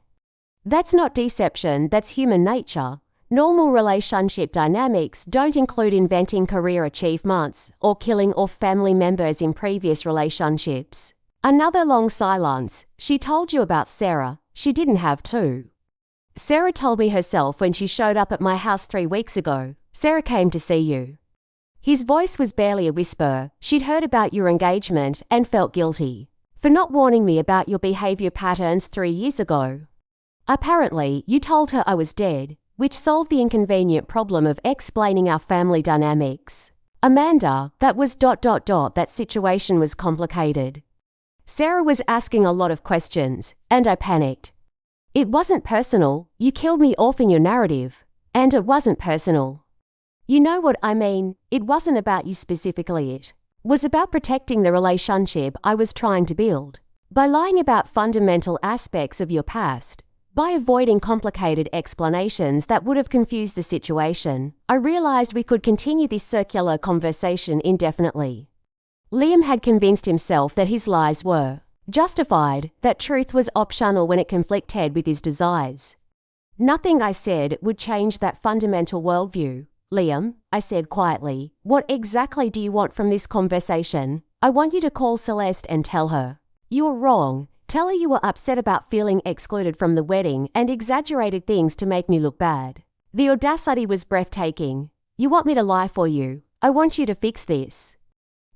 That's not deception, that's human nature. Normal relationship dynamics don't include inventing career achievements or killing off family members in previous relationships. Another long silence. She told you about Sarah. She didn't have to. Sarah told me herself when she showed up at my house 3 weeks ago. Sarah came to see you. His voice was barely a whisper. She'd heard about your engagement and felt guilty for not warning me about your behavior patterns 3 years ago. Apparently, you told her I was dead, which solved the inconvenient problem of explaining our family dynamics. Amanda, that was ... that situation was complicated. Sarah was asking a lot of questions, and I panicked. It wasn't personal. You killed me off in your narrative. And it wasn't personal. You know what I mean? It wasn't about you specifically. It was about protecting the relationship I was trying to build. By lying about fundamental aspects of your past, by avoiding complicated explanations that would have confused the situation, I realized we could continue this circular conversation indefinitely. Liam had convinced himself that his lies were justified, that truth was optional when it conflicted with his desires. Nothing I said would change that fundamental worldview. Liam, I said quietly, what exactly do you want from this conversation? I want you to call Celeste and tell her. You are wrong. Tell her you were upset about feeling excluded from the wedding and exaggerated things to make me look bad. The audacity was breathtaking. You want me to lie for you. I want you to fix this.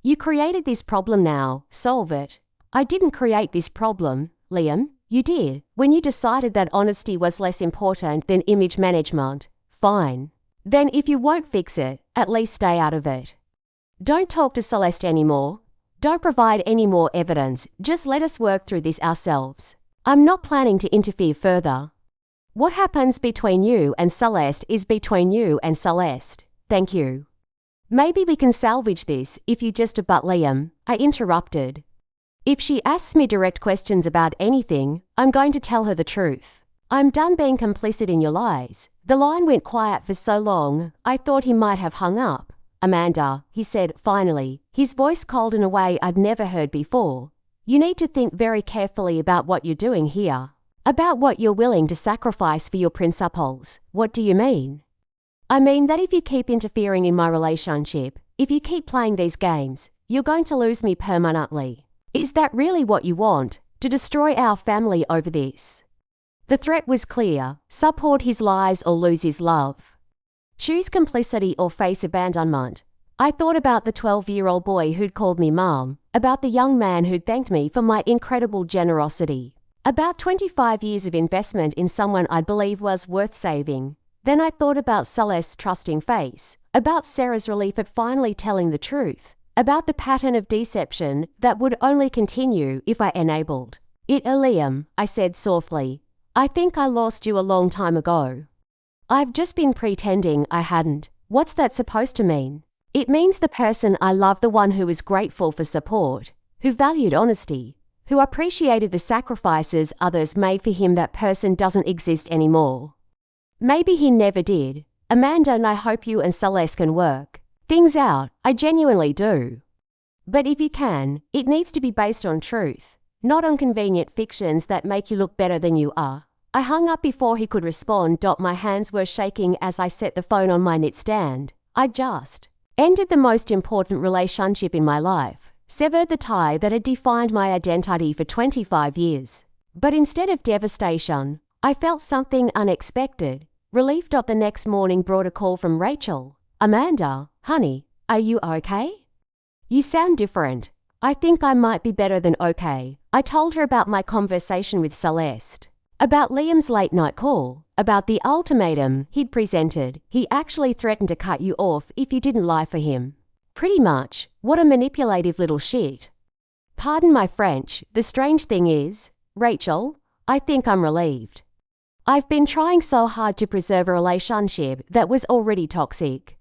You created this problem now. Solve it. I didn't create this problem, Liam. You did, when you decided that honesty was less important than image management. Fine. Then if you won't fix it, at least stay out of it. Don't talk to Celeste anymore. Don't provide any more evidence. Just let us work through this ourselves. I'm not planning to interfere further. What happens between you and Celeste is between you and Celeste. Thank you. Maybe we can salvage this if you just abut Liam. I interrupted. If she asks me direct questions about anything, I'm going to tell her the truth. I'm done being complicit in your lies. The line went quiet for so long, I thought he might have hung up. Amanda, he said finally, his voice cold in a way I'd never heard before. You need to think very carefully about what you're doing here. About what you're willing to sacrifice for your principles. What do you mean? I mean that if you keep interfering in my relationship, if you keep playing these games, you're going to lose me permanently. Is that really what you want? To destroy our family over this? The threat was clear. Support his lies or lose his love. Choose complicity or face abandonment. I thought about the 12-year-old boy who'd called me mom, about the young man who'd thanked me for my incredible generosity, about 25 years of investment in someone I believe was worth saving. Then I thought about Celeste's trusting face, about Sarah's relief at finally telling the truth, about the pattern of deception that would only continue if I enabled it. Liam, I said softly, I think I lost you a long time ago. I've just been pretending I hadn't. What's that supposed to mean? It means the person I love, the one who was grateful for support, who valued honesty, who appreciated the sacrifices others made for him, that person doesn't exist anymore. Maybe he never did. Amanda, and I hope you and Celeste can work things out. I genuinely do. But if you can, it needs to be based on truth, not on convenient fictions that make you look better than you are. I hung up before he could respond. My hands were shaking as I set the phone on my nightstand. I just ended the most important relationship in my life, severed the tie that had defined my identity for 25 years. But instead of devastation, I felt something unexpected. Relief. The next morning brought a call from Rachel. Amanda, honey, are you okay? You sound different. I think I might be better than okay. I told her about my conversation with Celeste, about Liam's late night call, about the ultimatum he'd presented. He actually threatened to cut you off if you didn't lie for him. Pretty much. What a manipulative little shit. Pardon my French. The strange thing is, Rachel, I think I'm relieved. I've been trying so hard to preserve a relationship that was already toxic.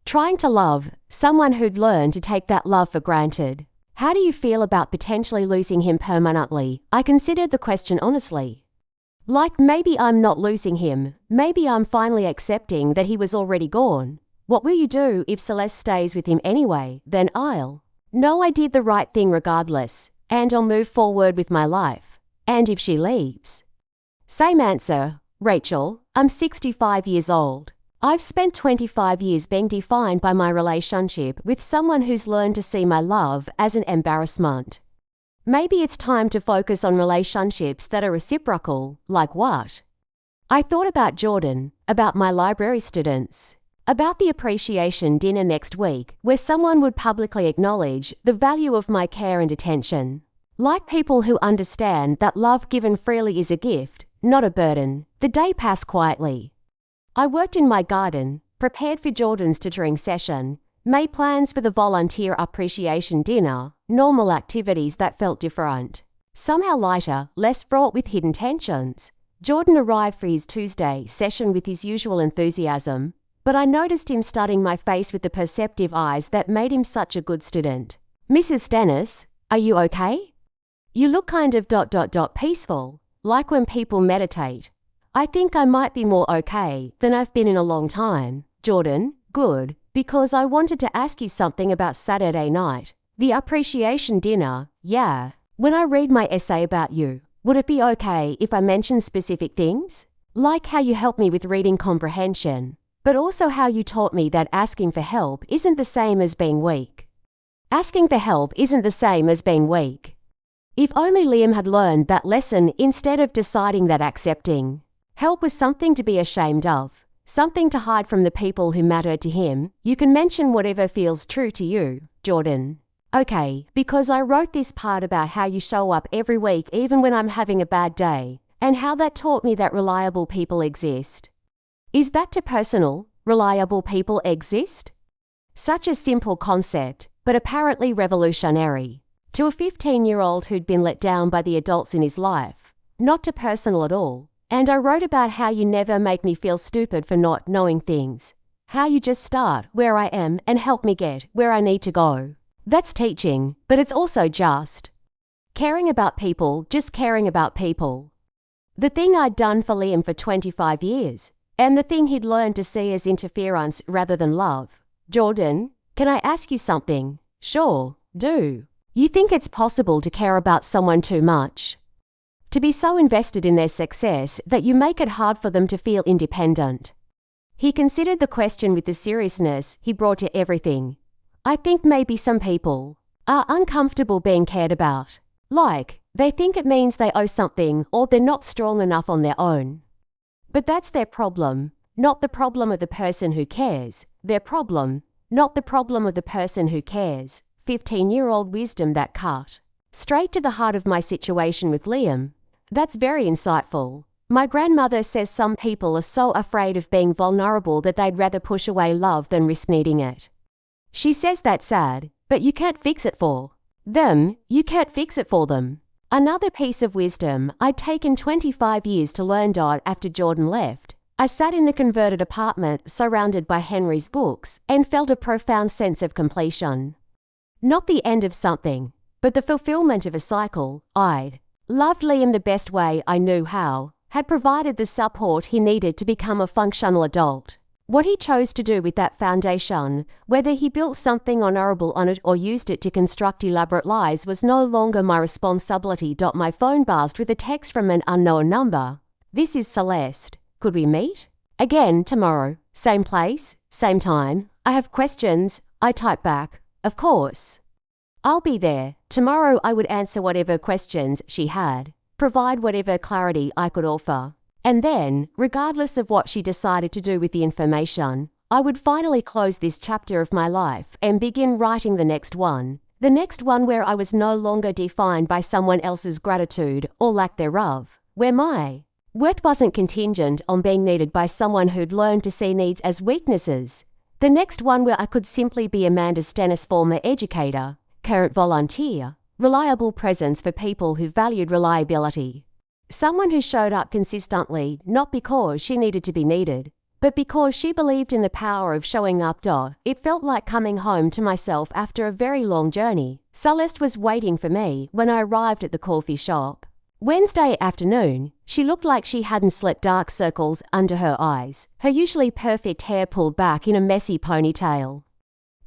Trying to love someone who'd learned to take that love for granted. How do you feel about potentially losing him permanently? I considered the question honestly. Like, maybe I'm not losing him. Maybe I'm finally accepting that he was already gone. What will you do if Celeste stays with him anyway? Then I'll know I did the right thing regardless, and I'll move forward with my life. And if she leaves? Same answer, Rachel. I'm 65 years old. I've spent 25 years being defined by my relationship with someone who's learned to see my love as an embarrassment. Maybe it's time to focus on relationships that are reciprocal. Like what? I thought about Jordan, about my library students, about the appreciation dinner next week where someone would publicly acknowledge the value of my care and attention. Like people who understand that love given freely is a gift, not a burden. The day passed quietly. I worked in my garden, prepared for Jordan's tutoring session, made plans for the volunteer appreciation dinner, normal activities that felt different. Somehow lighter, less fraught with hidden tensions. Jordan arrived for his Tuesday session with his usual enthusiasm, but I noticed him studying my face with the perceptive eyes that made him such a good student. Mrs. Stennis, are you okay? You look kind of peaceful, like when people meditate. I think I might be more okay than I've been in a long time. Jordan, good, because I wanted to ask you something about Saturday night. The appreciation dinner, yeah. When I read my essay about you, would it be okay if I mention specific things? Like how you helped me with reading comprehension, but also how you taught me that asking for help isn't the same as being weak. Asking for help isn't the same as being weak. If only Liam had learned that lesson instead of deciding that accepting help was something to be ashamed of, something to hide from the people who mattered to him. You can mention whatever feels true to you, Jordan. Okay, because I wrote this part about how you show up every week even when I'm having a bad day, and how that taught me that reliable people exist. Is that too personal? Reliable people exist? Such a simple concept, but apparently revolutionary. To a 15-year-old who'd been let down by the adults in his life. Not too personal at all. And I wrote about how you never make me feel stupid for not knowing things. How you just start where I am and help me get where I need to go. That's teaching, but it's also just caring about people, just caring about people. The thing I'd done for Liam for 25 years, and the thing he'd learned to see as interference rather than love. Jordan, can I ask you something? Sure, do. You think it's possible to care about someone too much? To be so invested in their success that you make it hard for them to feel independent? He considered the question with the seriousness he brought to everything. I think maybe some people are uncomfortable being cared about. Like, they think it means they owe something or they're not strong enough on their own. But that's their problem, not the problem of the person who cares. Their problem, not the problem of the person who cares. 15-year-old wisdom that cut straight to the heart of my situation with Liam. That's very insightful. My grandmother says some people are so afraid of being vulnerable that they'd rather push away love than risk needing it. She says that's sad, but you can't fix it for them. You can't fix it for them. Another piece of wisdom I'd taken 25 years to learn. After Jordan left, I sat in the converted apartment surrounded by Henry's books and felt a profound sense of completion. Not the end of something, but the fulfillment of a cycle. I'd loved Liam the best way I knew how, had provided the support he needed to become a functional adult. What he chose to do with that foundation, whether he built something honorable on it or used it to construct elaborate lies, was no longer my responsibility. My phone buzzed with a text from an unknown number. This is Celeste. Could we meet again tomorrow? Same place, same time. I have questions. I type back. Of course. I'll be there. Tomorrow I would answer whatever questions she had, provide whatever clarity I could offer. And then, regardless of what she decided to do with the information, I would finally close this chapter of my life and begin writing the next one. The next one where I was no longer defined by someone else's gratitude or lack thereof. Where my worth wasn't contingent on being needed by someone who'd learned to see needs as weaknesses. The next one where I could simply be Amanda Stennis, former educator, current volunteer, reliable presence for people who valued reliability. Someone who showed up consistently, not because she needed to be needed, but because she believed in the power of showing up. It felt like coming home to myself after a very long journey. Celeste was waiting for me when I arrived at the coffee shop. Wednesday afternoon, she looked like she hadn't slept. Dark circles under her eyes, her usually perfect hair pulled back in a messy ponytail.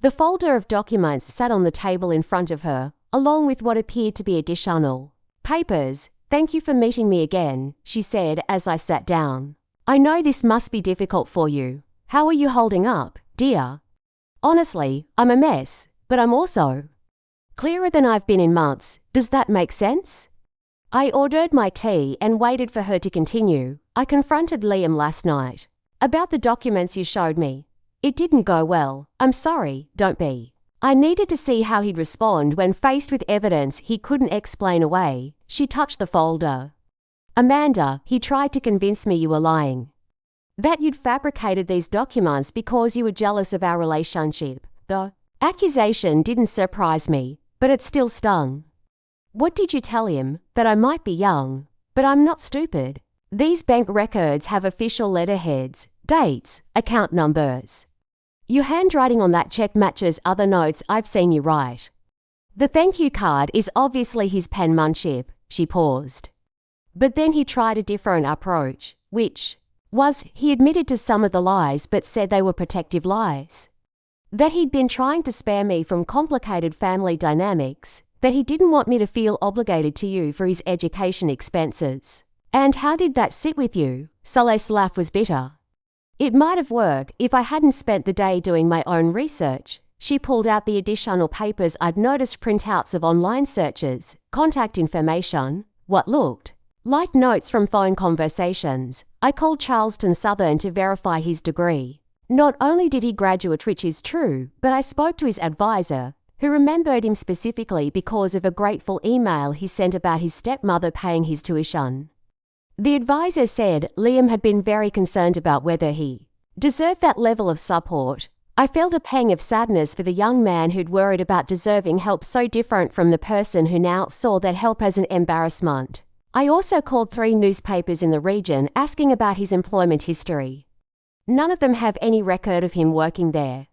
The folder of documents sat on the table in front of her, along with what appeared to be additional papers. Thank you for meeting me again, she said as I sat down. I know this must be difficult for you. How are you holding up, dear? Honestly, I'm a mess, but I'm also clearer than I've been in months. Does that make sense? I ordered my tea and waited for her to continue. I confronted Liam last night about the documents you showed me. It didn't go well. I'm sorry, don't be. I needed to see how he'd respond when faced with evidence he couldn't explain away. She touched the folder. Amanda, he tried to convince me you were lying. That you'd fabricated these documents because you were jealous of our relationship. The accusation didn't surprise me, but it still stung. What did you tell him? That I might be young, but I'm not stupid. These bank records have official letterheads, dates, account numbers. Your handwriting on that check matches other notes I've seen you write. The thank you card is obviously his penmanship. She paused. But then he tried a different approach, which was he admitted to some of the lies but said they were protective lies. That he'd been trying to spare me from complicated family dynamics, that he didn't want me to feel obligated to you for his education expenses. And how did that sit with you? Celeste's laugh was bitter. It might have worked if I hadn't spent the day doing my own research. She pulled out the additional papers I'd noticed printouts of online searches, contact information, what looked like notes from phone conversations. I called Charleston Southern to verify his degree. Not only did he graduate, which is true, but I spoke to his advisor, who remembered him specifically because of a grateful email he sent about his stepmother paying his tuition. The advisor said Liam had been very concerned about whether he deserved that level of support. I felt a pang of sadness for the young man who'd worried about deserving help so different from the person who now saw that help as an embarrassment. I also called 3 newspapers in the region asking about his employment history. None of them have any record of him working there.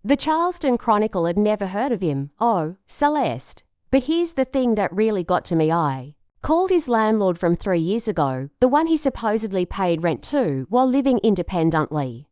The Charleston Chronicle had never heard of him. Oh, Celeste. But here's the thing that really got to me. I called his landlord from 3 years ago, the one he supposedly paid rent to while living independently.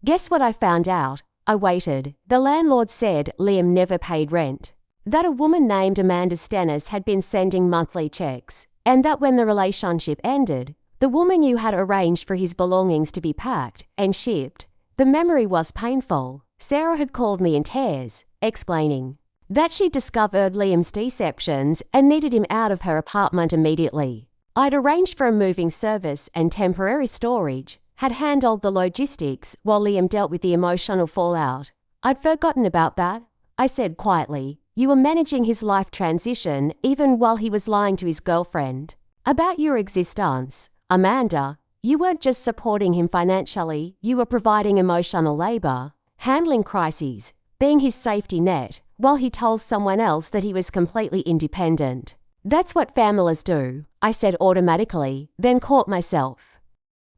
Guess what I found out? I waited. The landlord said Liam never paid rent, that a woman named Amanda Stennis had been sending monthly checks, and that when the relationship ended, the woman you had arranged for his belongings to be packed and shipped. The memory was painful. Sarah had called me in tears, explaining that she discovered Liam's deceptions and needed him out of her apartment immediately. I'd arranged for a moving service and temporary storage, had handled the logistics while Liam dealt with the emotional fallout. I'd forgotten about that, I said quietly. You were managing his life transition even while he was lying to his girlfriend about your existence. Amanda, you weren't just supporting him financially, you were providing emotional labor, handling crises, being his safety net, while he told someone else that he was completely independent. That's what families do, I said automatically, then caught myself.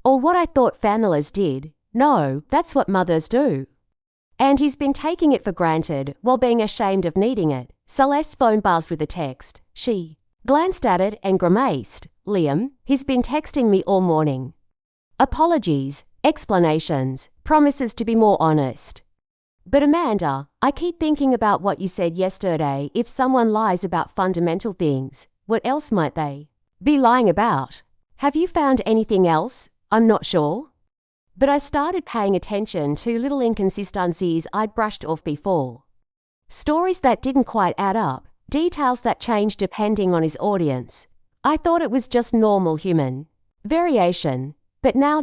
Or what I thought families did. No, that's what mothers do. And he's been taking it for granted while being ashamed of needing it. Celeste's phone buzzed with a text. She glanced at it and grimaced. Liam, he's been texting me all morning. Apologies, explanations, promises to be more honest. But Amanda, I keep thinking about what you said yesterday. If someone lies about fundamental things, what else might they be lying about? Have you found anything else? I'm not sure. But I started paying attention to little inconsistencies I'd brushed off before. Stories that didn't quite add up, details that changed depending on his audience. I thought it was just normal human variation. But now ...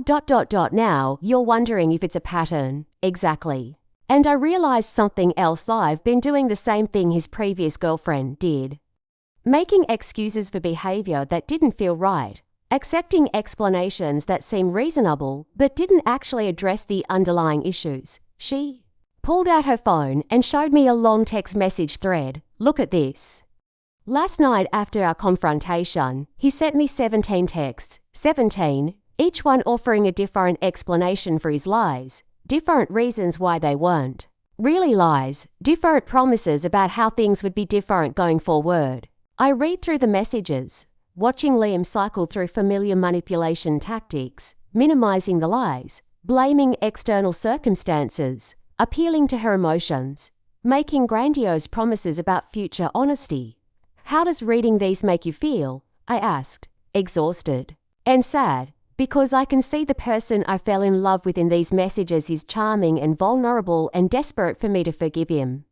now you're wondering if it's a pattern. Exactly. And I realized something else. I've been doing the same thing his previous girlfriend did. Making excuses for behavior that didn't feel right. Accepting explanations that seemed reasonable but didn't actually address the underlying issues. She pulled out her phone and showed me a long text message thread. Look at this. Last night after our confrontation, he sent me 17 texts. 17, each one offering a different explanation for his lies. Different reasons why they weren't really lies. Different promises about how things would be different going forward. I read through the messages, watching Liam cycle through familiar manipulation tactics, minimizing the lies, blaming external circumstances, appealing to her emotions, making grandiose promises about future honesty. How does reading these make you feel? I asked, exhausted and sad, because I can see the person I fell in love with in these messages is charming and vulnerable and desperate for me to forgive him.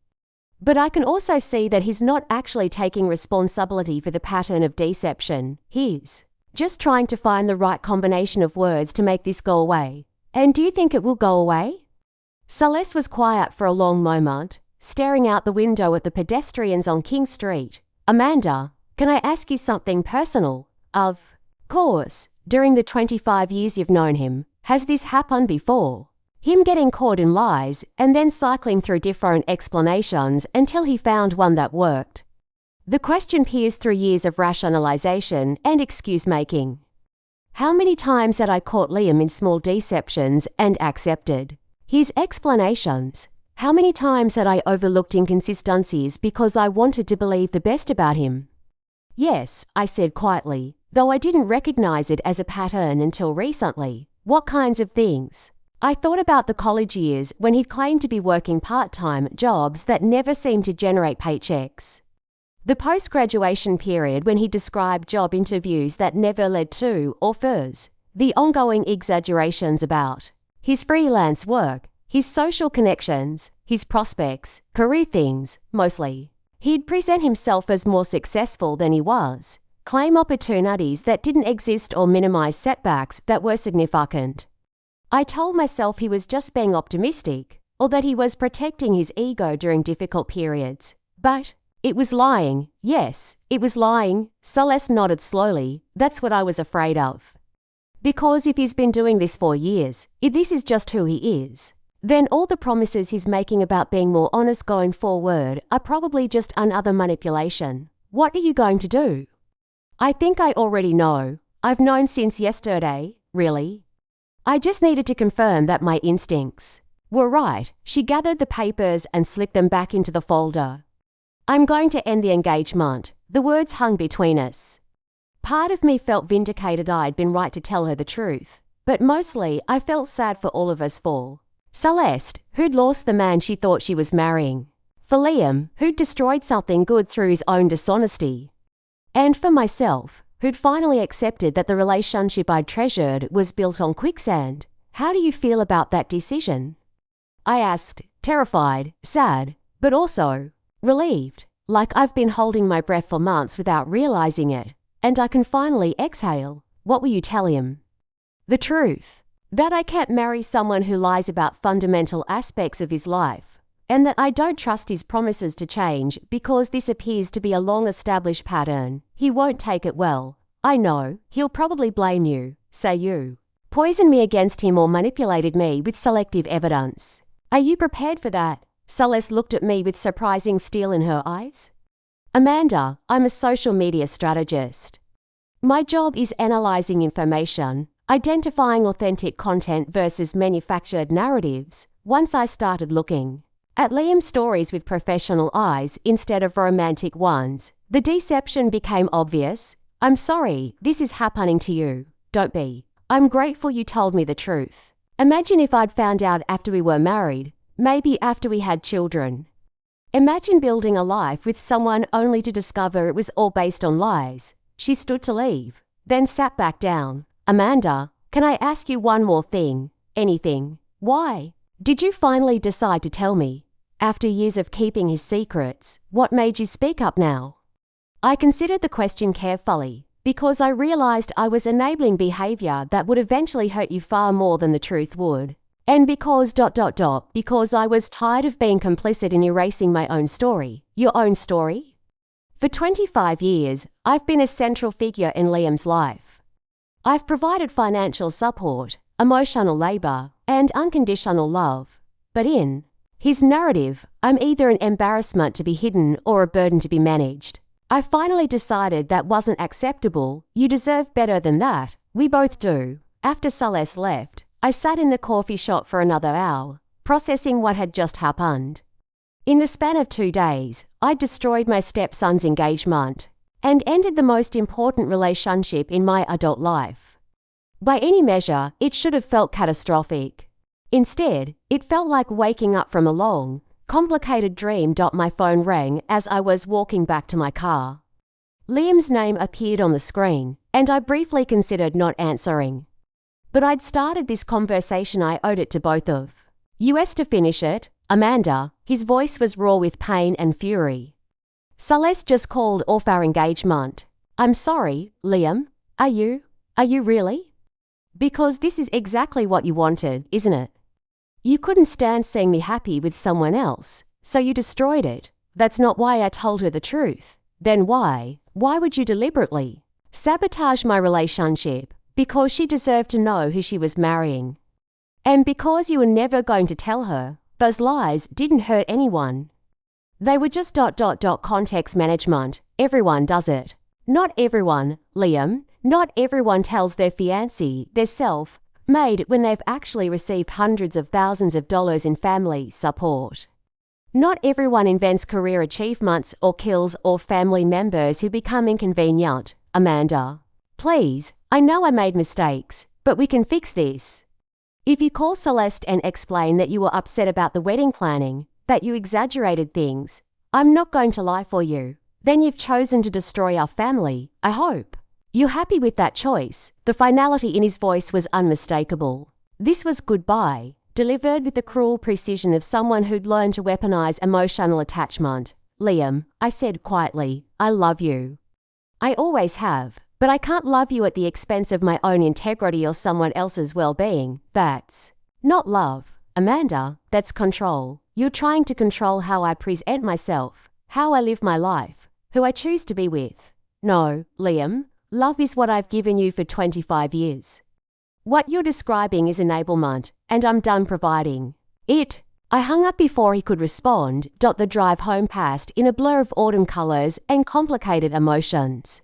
But I can also see that he's not actually taking responsibility for the pattern of deception. He's just trying to find the right combination of words to make this go away. And do you think it will go away? Celeste was quiet for a long moment, staring out the window at the pedestrians on King Street. Amanda, can I ask you something personal? Of course. During the 25 years you've known him, has this happened before? Him getting caught in lies and then cycling through different explanations until he found one that worked. The question pierced through years of rationalization and excuse-making. How many times had I caught Liam in small deceptions and accepted his explanations? How many times had I overlooked inconsistencies because I wanted to believe the best about him? Yes, I said quietly, though I didn't recognize it as a pattern until recently. What kinds of things? I thought about the college years when he'd claimed to be working part-time jobs that never seemed to generate paychecks. The post-graduation period when he described job interviews that never led to offers. The ongoing exaggerations about his freelance work, his social connections, his prospects, career things, mostly. He'd present himself as more successful than he was, claim opportunities that didn't exist or minimize setbacks that were significant. I told myself he was just being optimistic, or that he was protecting his ego during difficult periods. But it was lying. Yes, it was lying. Celeste nodded slowly. That's what I was afraid of. Because if he's been doing this for years, if this is just who he is, then all the promises he's making about being more honest going forward are probably just another manipulation. What are you going to do? I think I already know. I've known since yesterday, really. I just needed to confirm that my instincts were right. She gathered the papers and slipped them back into the folder. I'm going to end the engagement. The words hung between us. Part of me felt vindicated I'd been right to tell her the truth, but mostly I felt sad for all of us for Celeste, who'd lost the man she thought she was marrying, for Liam, who'd destroyed something good through his own dishonesty, and for myself, who'd finally accepted that the relationship I'd treasured was built on quicksand. How do you feel about that decision? I asked, terrified, sad, but also relieved, like I've been holding my breath for months without realizing it, and I can finally exhale. What will you tell him? The truth. That I can't marry someone who lies about fundamental aspects of his life, and that I don't trust his promises to change because this appears to be a long-established pattern. He won't take it well. I know. He'll probably blame you, say you poisoned me against him or manipulated me with selective evidence. Are you prepared for that? Celeste looked at me with surprising steel in her eyes. Amanda, I'm a social media strategist. My job is analyzing information, identifying authentic content versus manufactured narratives. Once I started looking at Liam's stories with professional eyes instead of romantic ones, the deception became obvious. I'm sorry, this is happening to you. Don't be. I'm grateful you told me the truth. Imagine if I'd found out after we were married, maybe after we had children. Imagine building a life with someone only to discover it was all based on lies. She stood to leave, then sat back down. Amanda, can I ask you one more thing? Anything. Why did you finally decide to tell me? After years of keeping his secrets, what made you speak up now? I considered the question carefully, because I realized I was enabling behavior that would eventually hurt you far more than the truth would. And because ... because I was tired of being complicit in erasing my own story. Your own story? For 25 years, I've been a central figure in Liam's life. I've provided financial support, emotional labor, and unconditional love. But in his narrative, I'm either an embarrassment to be hidden or a burden to be managed. I finally decided that wasn't acceptable. You deserve better than that. We both do. After Celeste left, I sat in the coffee shop for another hour, processing what had just happened. In the span of 2 days, I'd destroyed my stepson's engagement and ended the most important relationship in my adult life. By any measure, it should have felt catastrophic. Instead, it felt like waking up from a long, complicated dream. My phone rang as I was walking back to my car. Liam's name appeared on the screen, and I briefly considered not answering. But I'd started this conversation. I owed it to both of us to finish it. Amanda, his voice was raw with pain and fury. Celeste just called off our engagement. I'm sorry, Liam. Are you really? Because this is exactly what you wanted, isn't it? You couldn't stand seeing me happy with someone else, so you destroyed it. That's not why I told her the truth. Then why? Why would you deliberately sabotage my relationship? Because she deserved to know who she was marrying. And because you were never going to tell her, those lies didn't hurt anyone. They were just ... context management. Everyone does it. Not everyone, Liam. Not everyone tells their fiancé, their self-made, when they've actually received hundreds of thousands of dollars in family support. Not everyone invents career achievements or kills all family members who become inconvenient. Amanda, please, I know I made mistakes, but we can fix this. If you call Celeste and explain that you were upset about the wedding planning, that you exaggerated things, I'm not going to lie for you. Then you've chosen to destroy our family, I hope. You're happy with that choice? The finality in his voice was unmistakable. This was goodbye. delivered with the cruel precision of someone who'd learned to weaponize emotional attachment. Liam, I said quietly, I love you. I always have, but I can't love you at the expense of my own integrity or someone else's well-being. That's not love. Amanda, that's control. You're trying to control how I present myself, how I live my life, who I choose to be with. No, Liam, love is what I've given you for 25 years. What you're describing is enablement, and I'm done providing it. I hung up before he could respond. The drive home passed in a blur of autumn colors and complicated emotions.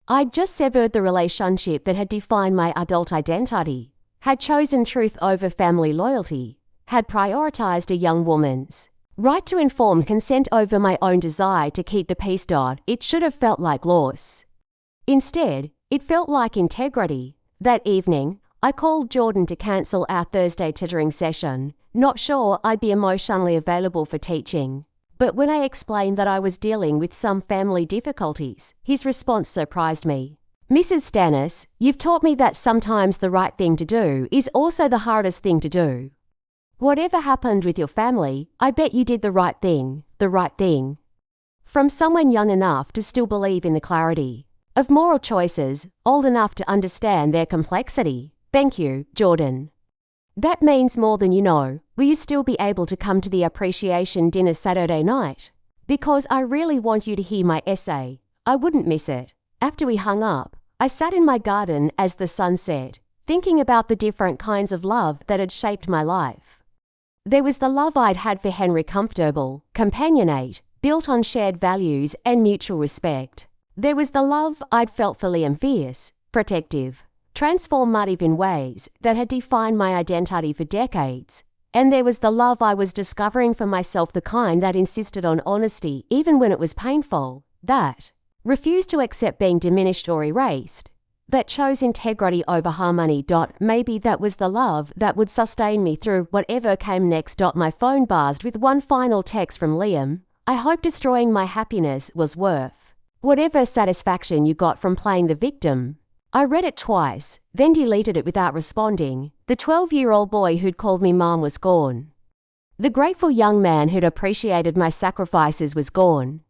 I'd just severed the relationship that had defined my adult identity, had chosen truth over family loyalty, had prioritized a young woman's right to informed consent over my own desire to keep the peace. It should have felt like loss. Instead, it felt like integrity. That evening, I called Jordan to cancel our Thursday tutoring session, not sure I'd be emotionally available for teaching. But when I explained that I was dealing with some family difficulties, his response surprised me. Mrs. Stannis, you've taught me that sometimes the right thing to do is also the hardest thing to do. Whatever happened with your family, I bet you did the right thing, the right thing. From someone young enough to still believe in the clarity of moral choices, old enough to understand their complexity. Thank you, Jordan. That means more than you know. Will you still be able to come to the appreciation dinner Saturday night? Because I really want you to hear my essay. I wouldn't miss it. After we hung up, I sat in my garden as the sun set, thinking about the different kinds of love that had shaped my life. There was the love I'd had for Henry, comfortable, companionate, built on shared values and mutual respect. There was the love I'd felt for Liam, fierce, protective, transformative in ways that had defined my identity for decades. And there was the love I was discovering for myself, the kind that insisted on honesty even when it was painful, that refused to accept being diminished or erased, that chose integrity over harmony. Maybe that was the love that would sustain me through whatever came next. My phone buzzed with one final text from Liam. I hope destroying my happiness was worth whatever satisfaction you got from playing the victim. I read it twice, then deleted it without responding. The 12-year-old boy who'd called me mom was gone. The grateful young man who'd appreciated my sacrifices was gone.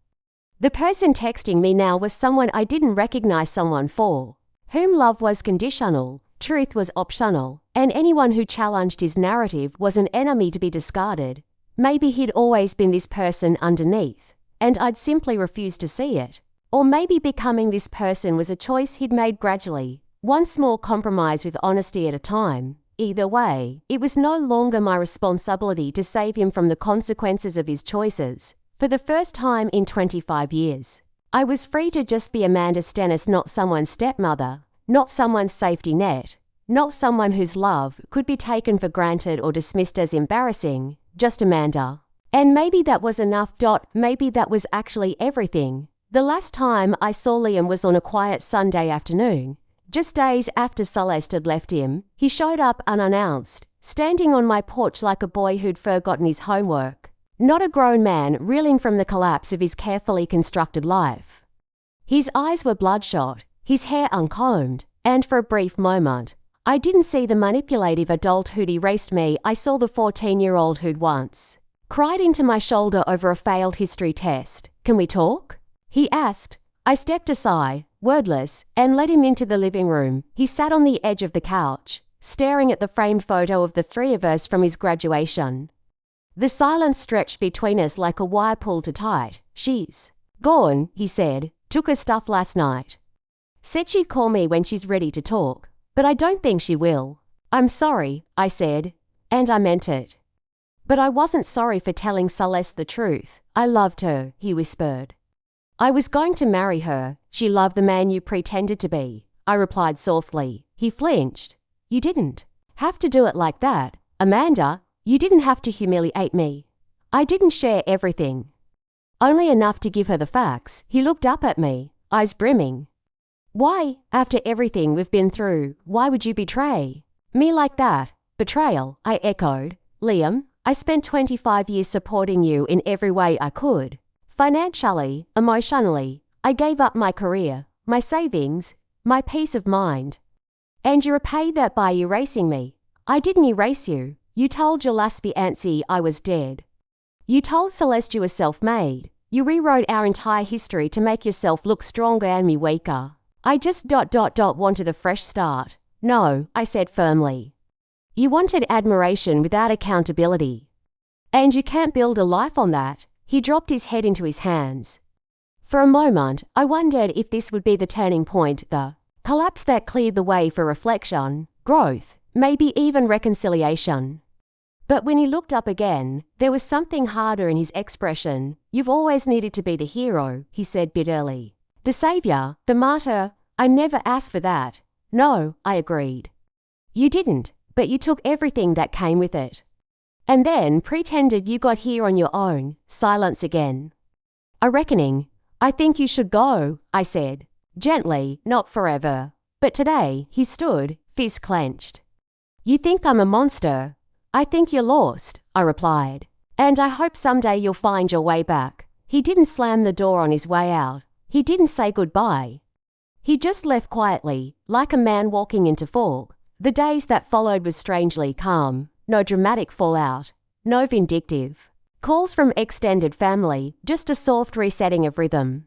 The person texting me now was someone I didn't recognize, someone for whom love was conditional, truth was optional, and anyone who challenged his narrative was an enemy to be discarded. Maybe he'd always been this person underneath, and I'd simply refused to see it. Or maybe becoming this person was a choice he'd made gradually, one small compromise with honesty at a time. Either way, it was no longer my responsibility to save him from the consequences of his choices. For the first time in 25 years, I was free to just be Amanda Stannis, not someone's stepmother, not someone's safety net, not someone whose love could be taken for granted or dismissed as embarrassing, just Amanda. And maybe that was enough. Maybe that was actually everything. The last time I saw Liam was on a quiet Sunday afternoon. Just days after Celeste had left him, he showed up unannounced, standing on my porch like a boy who'd forgotten his homework. Not a grown man reeling from the collapse of his carefully constructed life. His eyes were bloodshot, his hair uncombed, and for a brief moment, I didn't see the manipulative adult who'd erased me. I saw the 14-year-old who'd once cried into my shoulder over a failed history test. Can we talk? He asked. I stepped aside, wordless, and led him into the living room. He sat on the edge of the couch, staring at the framed photo of the three of us from his graduation. The silence stretched between us like a wire pulled too tight. She's gone, he said. Took her stuff last night. Said she'd call me when she's ready to talk, but I don't think she will. I'm sorry, I said, and I meant it. But I wasn't sorry for telling Celeste the truth. I loved her, he whispered. I was going to marry her. She loved the man you pretended to be, I replied softly. He flinched. You didn't have to do it like that, Amanda. You didn't have to humiliate me. I didn't share everything. Only enough to give her the facts. He looked up at me, eyes brimming. Why, after everything we've been through, why would you betray me like that? Betrayal, I echoed. Liam, I spent 25 years supporting you in every way I could. Financially, emotionally, I gave up my career, my savings, my peace of mind. And you repaid that by erasing me. I didn't erase you. You told your last fiancée I was dead. You told Celeste you were self-made. You rewrote our entire history to make yourself look stronger and me weaker. I just wanted a fresh start. No, I said firmly. You wanted admiration without accountability. And you can't build a life on that. He dropped his head into his hands. For a moment, I wondered if this would be the turning point, the collapse that cleared the way for reflection, growth, maybe even reconciliation. But when he looked up again, there was something harder in his expression. You've always needed to be the hero, he said bitterly. The savior, the martyr, I never asked for that. No, I agreed. You didn't, but you took everything that came with it. And then pretended you got here on your own. Silence again. A reckoning. I think you should go, I said. Gently, not forever. But today, he stood, fist clenched. You think I'm a monster? I think you're lost, I replied. And I hope someday you'll find your way back. He didn't slam the door on his way out. He didn't say goodbye. He just left quietly, like a man walking into fog. The days that followed was strangely calm. No dramatic fallout. No vindictive calls from extended family, just a soft resetting of rhythm.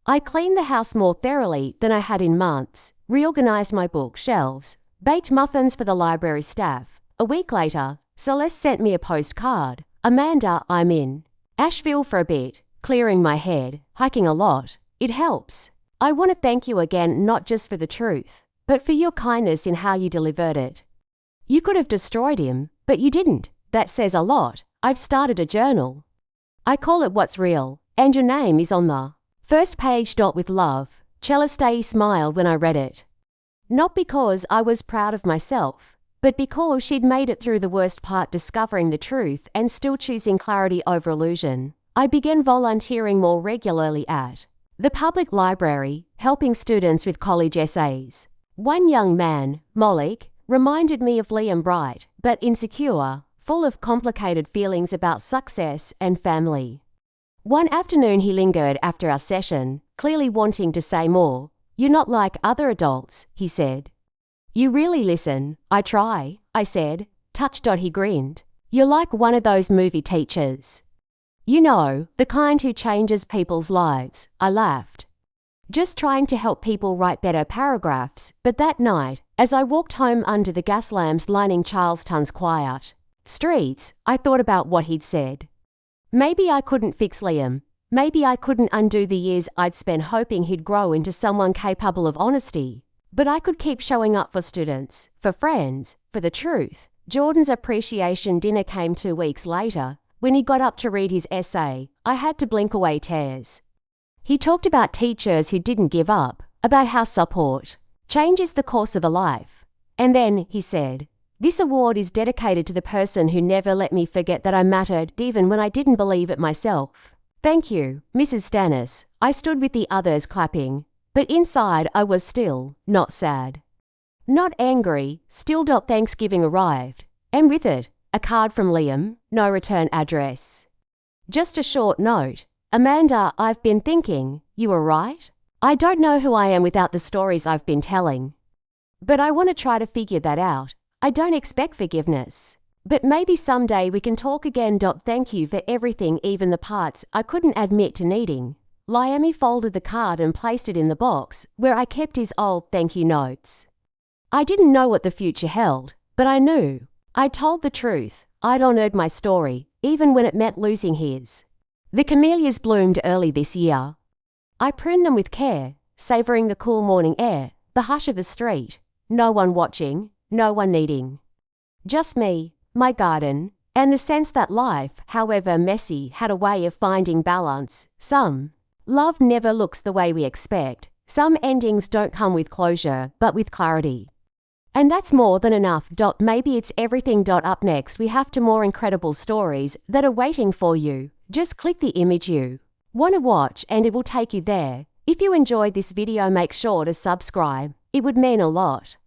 I cleaned the house more thoroughly than I had in months, reorganized my bookshelves, baked muffins for the library staff. A week later, Celeste sent me a postcard. Amanda, I'm in Asheville for a bit, clearing my head, hiking a lot. It helps. I want to thank you again, not just for the truth, but for your kindness in how you delivered it. You could have destroyed him, but you didn't. That says a lot. I've started a journal. I call it What's Real, and your name is on the first page. With love. Celeste smiled when I read it. Not because I was proud of myself, but because she'd made it through the worst part, discovering the truth and still choosing clarity over illusion. I began volunteering more regularly at the public library, helping students with college essays. One young man, Malik, reminded me of Liam, bright but insecure, full of complicated feelings about success and family. One afternoon he lingered after our session, clearly wanting to say more. You're not like other adults, he said. You really listen. I try, I said, touched. He grinned. You're like one of those movie teachers. You know, the kind who changes people's lives, I laughed. Just trying to help people write better paragraphs. But that night, as I walked home under the gas lamps lining Charlestown's quiet streets, I thought about what he'd said. Maybe I couldn't fix Liam. Maybe I couldn't undo the years I'd spent hoping he'd grow into someone capable of honesty. But I could keep showing up for students, for friends, for the truth. Jordan's appreciation dinner came 2 weeks later. When he got up to read his essay, I had to blink away tears. He talked about teachers who didn't give up, about how support changes the course of a life. And then, he said, this award is dedicated to the person who never let me forget that I mattered, even when I didn't believe it myself. Thank you, Mrs. Stannis. I stood with the others clapping. But inside I was still not sad. Not angry, still. Thanksgiving arrived. And with it, a card from Liam, no return address. Just a short note. Amanda, I've been thinking, you were right. I don't know who I am without the stories I've been telling. But I want to try to figure that out. I don't expect forgiveness. But maybe someday we can talk again. Thank you for everything, even the parts I couldn't admit to needing. Liam folded the card and placed it in the box where I kept his old thank you notes. I didn't know what the future held, but I knew. I told the truth. I'd honored my story, even when it meant losing his. The camellias bloomed early this year. I pruned them with care, savoring the cool morning air, the hush of the street. No one watching, no one needing. Just me, my garden, and the sense that life, however messy, had a way of finding balance. Some love never looks the way we expect. Some endings don't come with closure, but with clarity. And that's more than enough. Maybe it's everything. Up next, we have 2 more incredible stories that are waiting for you. Just click the image you want to watch and it will take you there. If you enjoyed this video, make sure to subscribe. It would mean a lot.